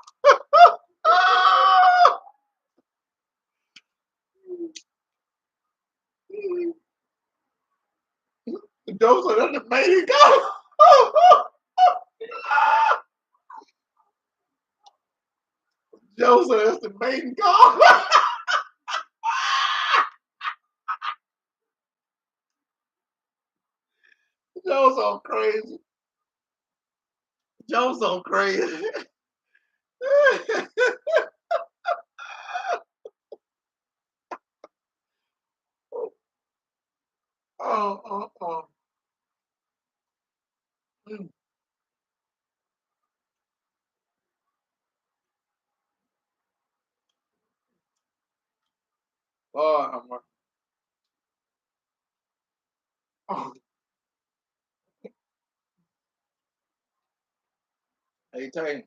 Joseph, that's the main go. Joseph, that's the main go. Joe's so crazy. Joe's so crazy. Oh. Mm. Oh, oh. Hey, Tay.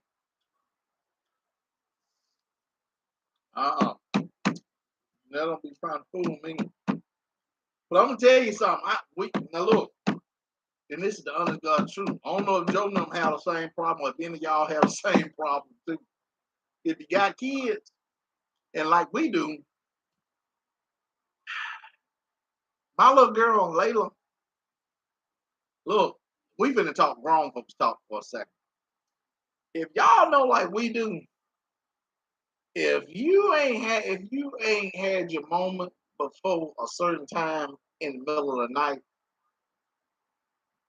They don't be trying to fool me. But I'm gonna tell you something. Now look, and this is the honest God truth. I don't know if Joe and them have the same problem, or if any of y'all have the same problem too. If you got kids, and like we do, my little girl Layla, look, we finna talk grown folks talk for a second. If y'all know like we do, if you ain't had your moment before a certain time, in the middle of the night,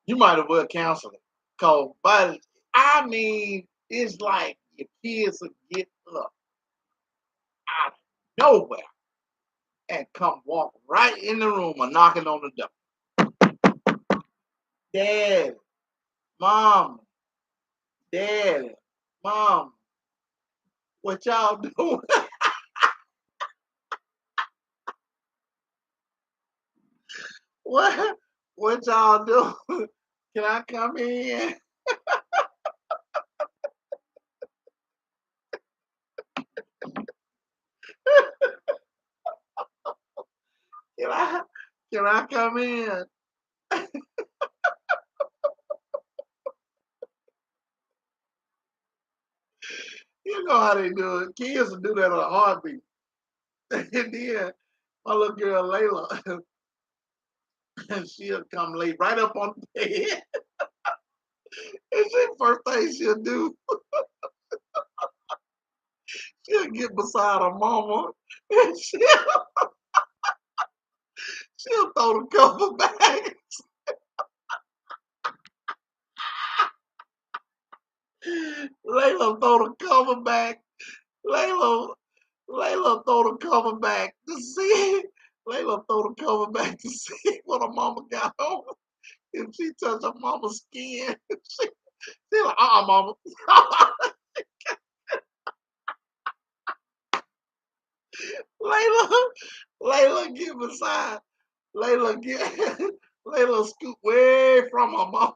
you might as well cancel it. Cause but I mean, it's like your kids will get up out of nowhere and come walk right in the room or knocking on the door. Dad, mom, dad, mom, what y'all doing? what what y'all doing? Can I come in? Can I can I come in? You know how they do it. Kids will do that on a heartbeat. And then my little girl Layla, she'll come lay right up on the bed. And the first thing she'll do, she'll get beside her mama and she'll throw the cover back. Layla throw the cover back. Layla, Layla throw the cover back to see. Layla throw the cover back to see what her mama got on. If she touch her mama's skin, she like, mama. Layla, Layla get beside. Layla get. Layla scoot way from her mama.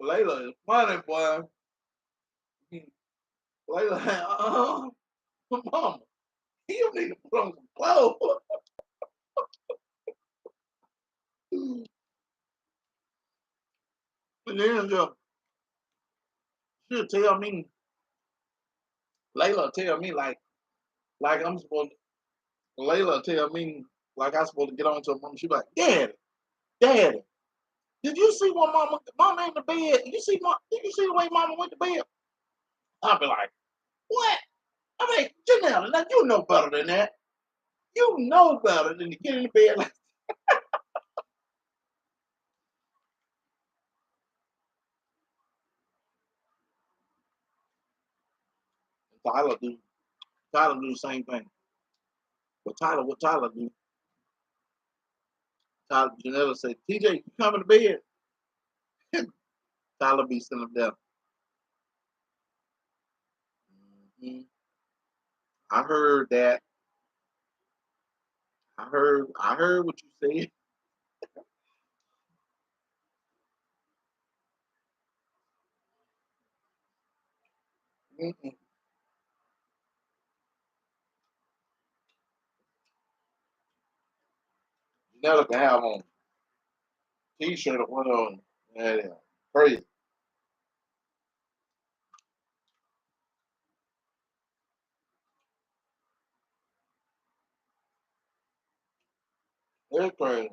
Layla is funny, boy. Layla, mama, you need to put on some clothes. And then she'll tell me, Layla tell me like I'm supposed to, Layla tell me like I'm supposed to get on to her mama. She be like, Daddy, Daddy, did you see what mama in the bed? Did you see the way mama went to bed? I'll be like, what? I mean, Janelle, now you know better than that. You know better than to get in the bed like Tyler do. Tyler do the same thing. But what Tyler do, Tyler Janelle say, TJ, you coming to bed? Tyler be sitting up there. Mm-hmm. I heard that. I heard what you said. Mm-mm. Janelle can have on t-shirt or one on. Yeah, crazy. They're crazy.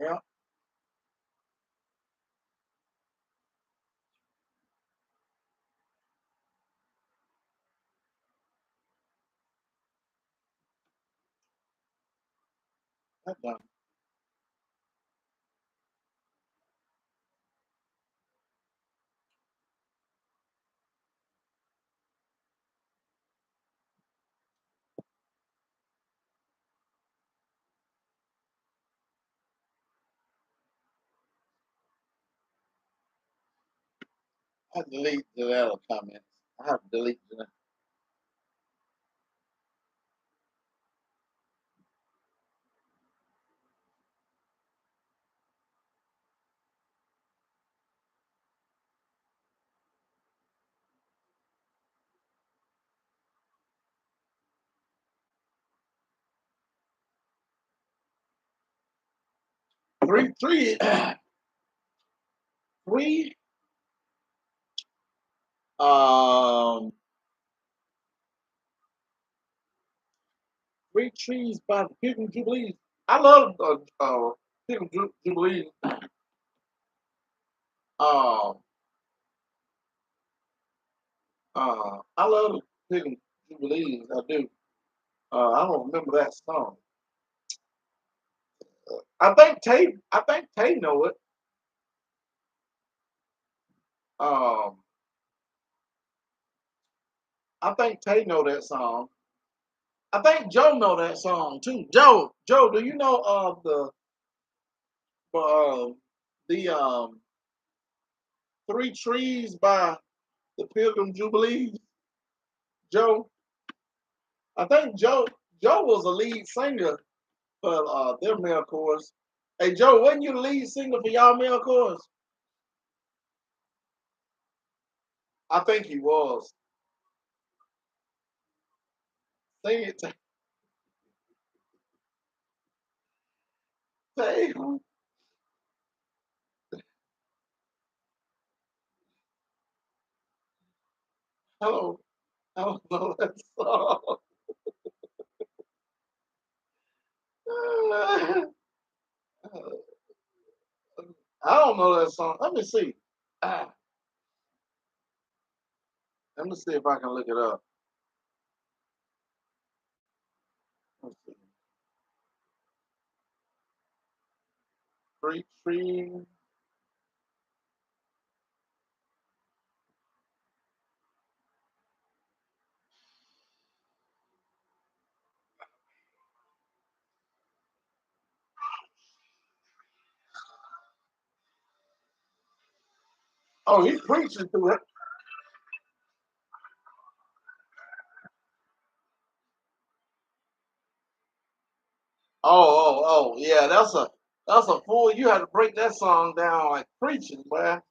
Yeah, that's done. I delete Janelle comments. I have to delete Janelle. 3, 3, 3, Um, Three Trees by the Pilgrim Jubilees. I love Pilgrim Jubilees. Um, I love the Pilgrim Jubilees. I do. I don't remember that song. I think Tay know it. Um, I think Tay know that song. I think Joe know that song too. Joe, do you know uh, the Three Trees by the Pilgrim Jubilees? Joe, I think Joe was a lead singer for their male chorus. Hey Joe, wasn't you the lead singer for y'all male chorus? I think he was. Sing it, Tay. Hello. I don't know that song. I don't know that song. Let me see. Ah, let me see if I can look it up. Let's see. Three Trees. Oh, he's preaching through it. Yeah. That's a full. You had to break that song down like preaching, man.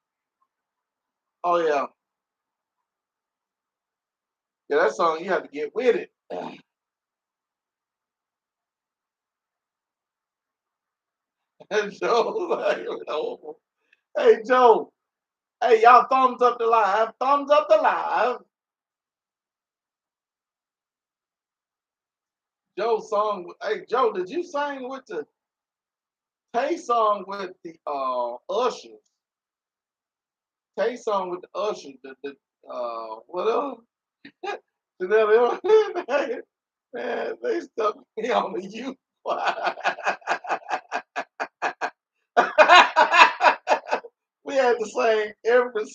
Oh yeah, yeah. That song you have to get with it. And Joe, like, oh. Hey Joe, hey y'all, thumbs up the live, thumbs up the live. Joe song. Hey Joe, did you sing with the Tay song with the ushers? Tay song with the ushers. The what else? Man, they stuck me on the U. We had to sing every.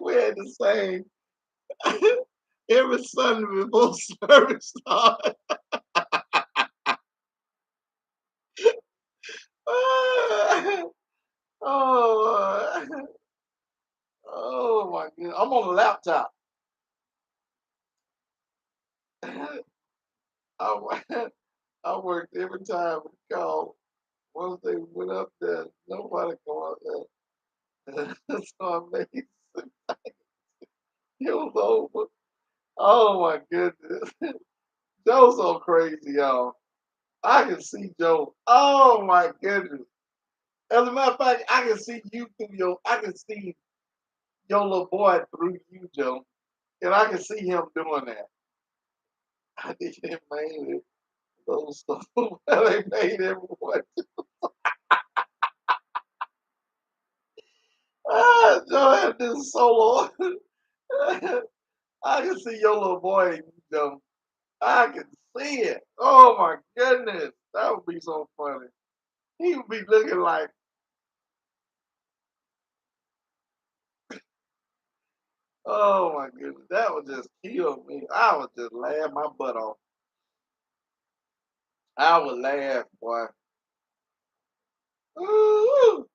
We had to sing every Sunday before service started. Oh, oh my goodness! I'm on a laptop. I, I worked every time we called. Once they went up there, nobody come up there. So I made it was over. Oh my goodness. Joe's so crazy, y'all. I can see Joe. Oh my goodness. As a matter of fact, I can see you through I can see your little boy through you, Joe. And I can see him doing that. I think they made it. Those stuff. They made everyone. Joe had this solo. I can see your little boy, Joe. I can see it. Oh my goodness. That would be so funny. He would be looking like, oh my goodness. That would just kill me. I would just laugh my butt off. I would laugh, boy. Ooh,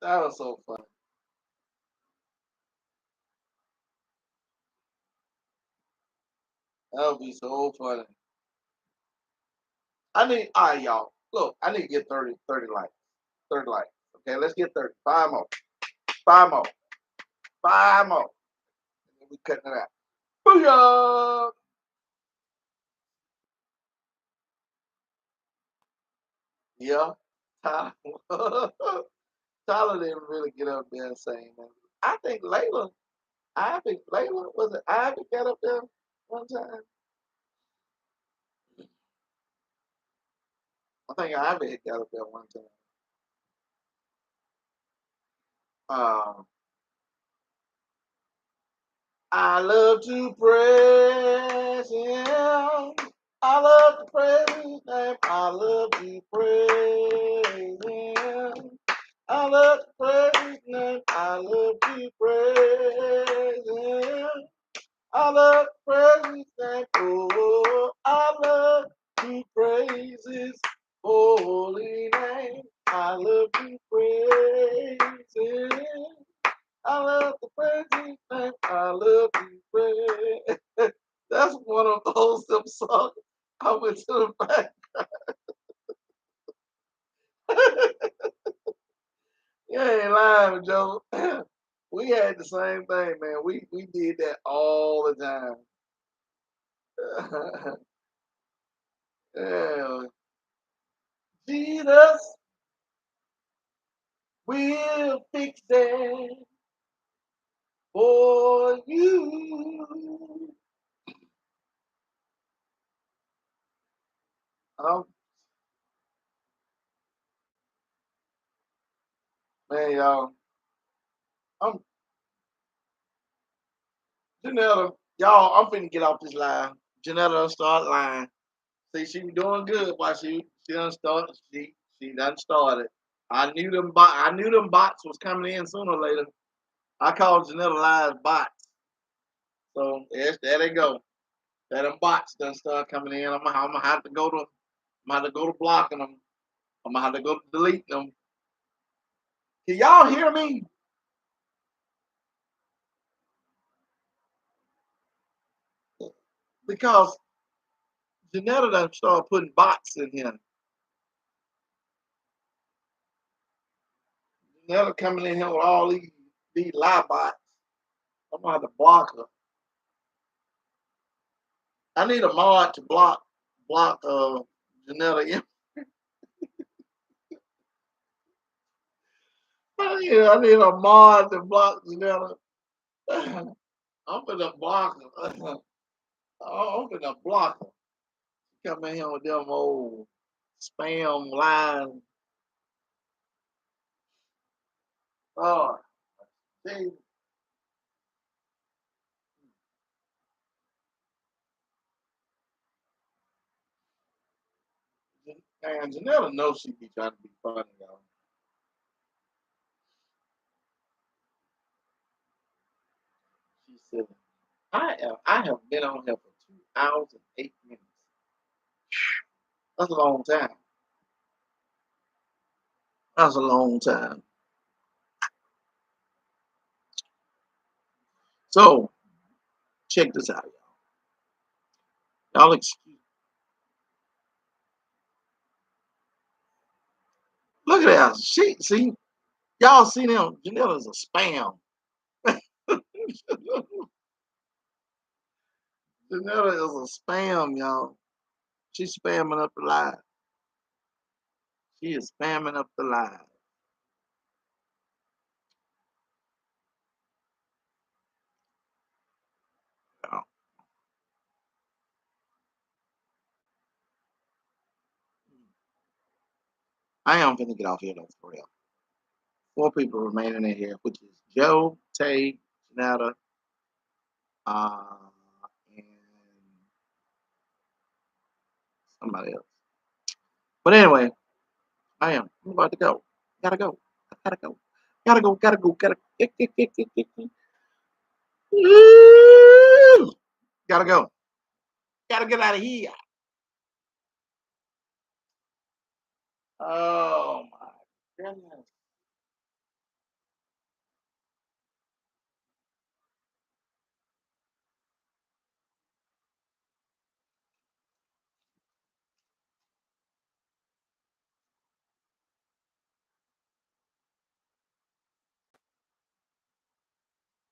that was so funny. That would be so funny. All right, y'all. Look, I need to get 30 likes. 30 likes. Okay, let's get 30. Five more. Five more. Five more. And then we cutting it out. Booyah! Yeah. Tyler, Tyler didn't really get up there and sing that. I think Layla, was it Ivy got up there one time? I think Ivy had got up there one time. Um, I love to praise him. I love to praise his name. I love to praise him. I love to praise his name. I love to praise him. I love to praise his name. Oh, I love to praise his holy name. I love to praise him. I love to praise his name. I love to praise. That's one of those them songs. I went to the back. You ain't lying, Joe. We had the same thing, man. We did that all the time. Yeah. Jesus will fix it for you. Um, man, I'm Janetta. Y'all, I'm finna get off this line. Janetta start lying. See, she be doing good while she done started. She done started. I knew them bots was coming in sooner or later. I called Janetta lies bots. So yes, there they go. That them bots done start coming in. I'm gonna have to go to blocking them. I'm gonna have to go to deleting them. Can y'all hear me? Because Janetta done started putting bots in here. Janetta coming in here with all these lie bots. I'm gonna have to block her. I need a mod to block Janetta. Yeah, I need a mod to block Janetta. I'm gonna block her. I'm gonna block her. Come in here with them old spam lines. Oh, see, man, Janetta knows she be trying to be funny, y'all. She said, I have been on here for 2 hours and 8 minutes. That's a long time. That's a long time. So check this out, y'all. Y'all excuse. Look at that. She see y'all see them. Janetta's a spam. Janetta is a spam, y'all. She's spamming up the line. She is spamming up the line. Y'all. I am gonna get off here though for real. 4 people remaining in here, which is Joe, Tay, Janetta, uh, and somebody else. But anyway, I'm about to go. Gotta go. I gotta go. Gotta go. Gotta go. Gotta. Gotta go. Gotta get out of here. Oh my goodness.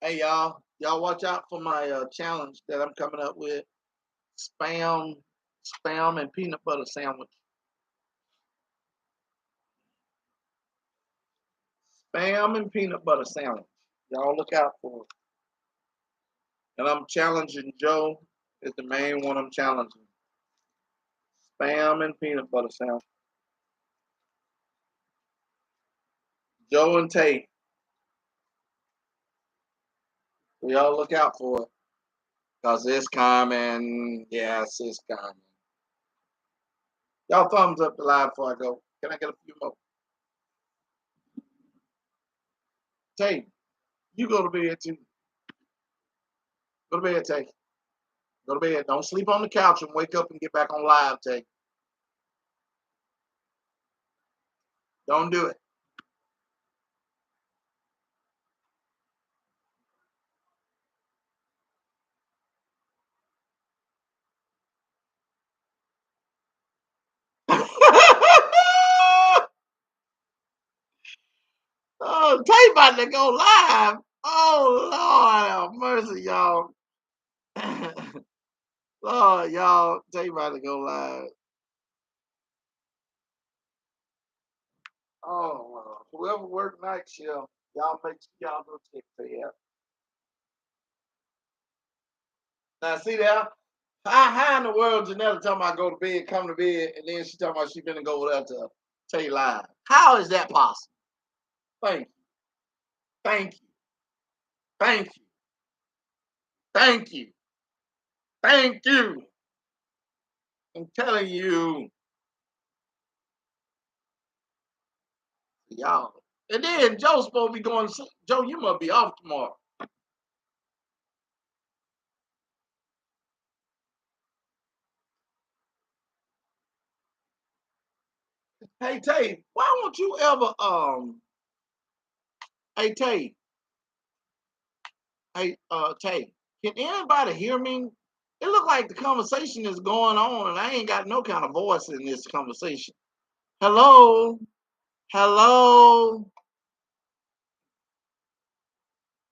Hey y'all watch out for my challenge that I'm coming up with. Spam, spam and peanut butter sandwich. Spam and peanut butter sandwich. Y'all look out for it. And I'm challenging Joe. Is the main one I'm challenging. Spam and peanut butter sandwich. Joe and Tay. Y'all look out for it. Because it's coming. Yes, it's coming. Y'all thumbs up the live before I go. Can I get a few more? Tay, you go to bed too. Go to bed, Tay. Go to bed. Don't sleep on the couch and wake up and get back on live, Tay. Don't do it. Oh, Tay about to go live. Oh, Lord have mercy, y'all. Lord, y'all, Tay about to go live. Oh, well, whoever work night shift, y'all make sure y'all go check Tay out. Now, see that? How in the world Janetta talking about go to bed, come to bed, and then she talking about she finna go there to Tay live? How is that possible? Thank you. Thank you. Thank you. Thank you. Thank you. I'm telling you, y'all. And then Joe's supposed to be going. Joe, you must be off tomorrow. Hey Tay, why won't you ever Hey Tay, Tay, can anybody hear me? It look like the conversation is going on, and I ain't got no kind of voice in this conversation. Hello, hello,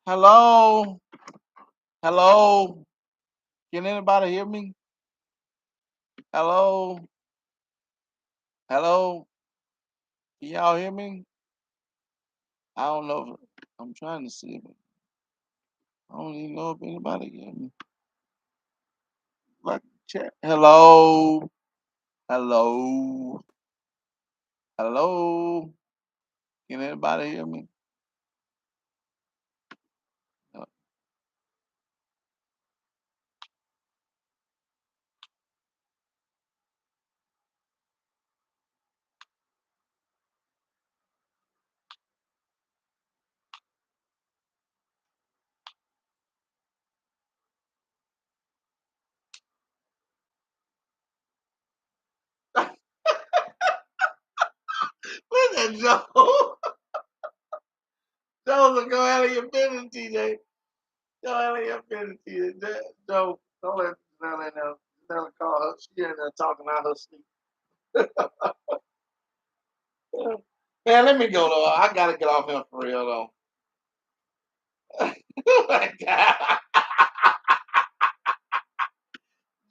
hello, hello. Can anybody hear me? Hello, hello. Can y'all hear me? I don't know. I'm trying to see if I don't even know if anybody can hear me. Like chat. Hello, hello, hello. Can anybody hear me? Uh, Listen, Joe. Joe's a go out of your business, TJ. Go out of your business, TJ. Joe, don't let Janelle know. Janelle call her. She in there talking out her sleep. Man, let me go though. I gotta get off him for real though.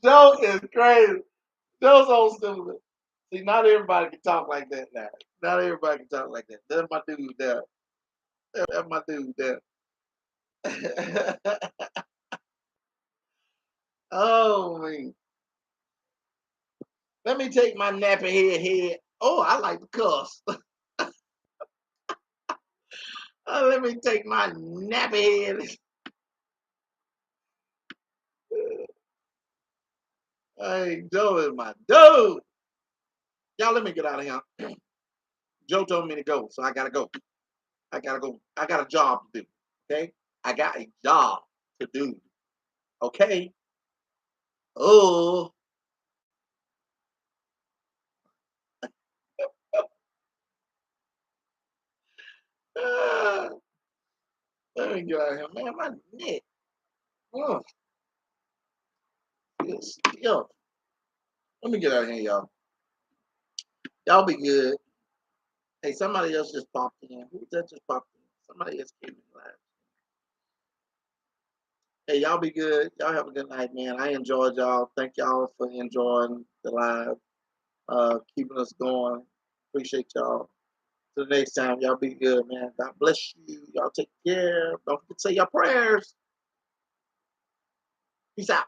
Joe is crazy. Joe's so stupid. See, not everybody can talk like that now. Not everybody can talk like that. That's my dude there. That's my dude there. Oh man. Let me take my nappy head. Oh, I like to cuss. Let me take my nappy head. Hey, Joe is my dude. Y'all, let me get out of here. Joe told me to go, so I gotta go. I gotta go. I got a job to do. Okay? I got a job to do. Okay? Oh, let me get out of here, man. My neck. Oh, it's still. Let me get out of here, y'all. Y'all be good. Hey, somebody else just popped in. Who that just popped in? Somebody else came in live. Hey, y'all be good. Y'all have a good night, man. I enjoyed y'all. Thank y'all for enjoying the live, keeping us going. Appreciate y'all. Till the next time, y'all be good, man. God bless you. Y'all take care. Don't forget to say your prayers. Peace out.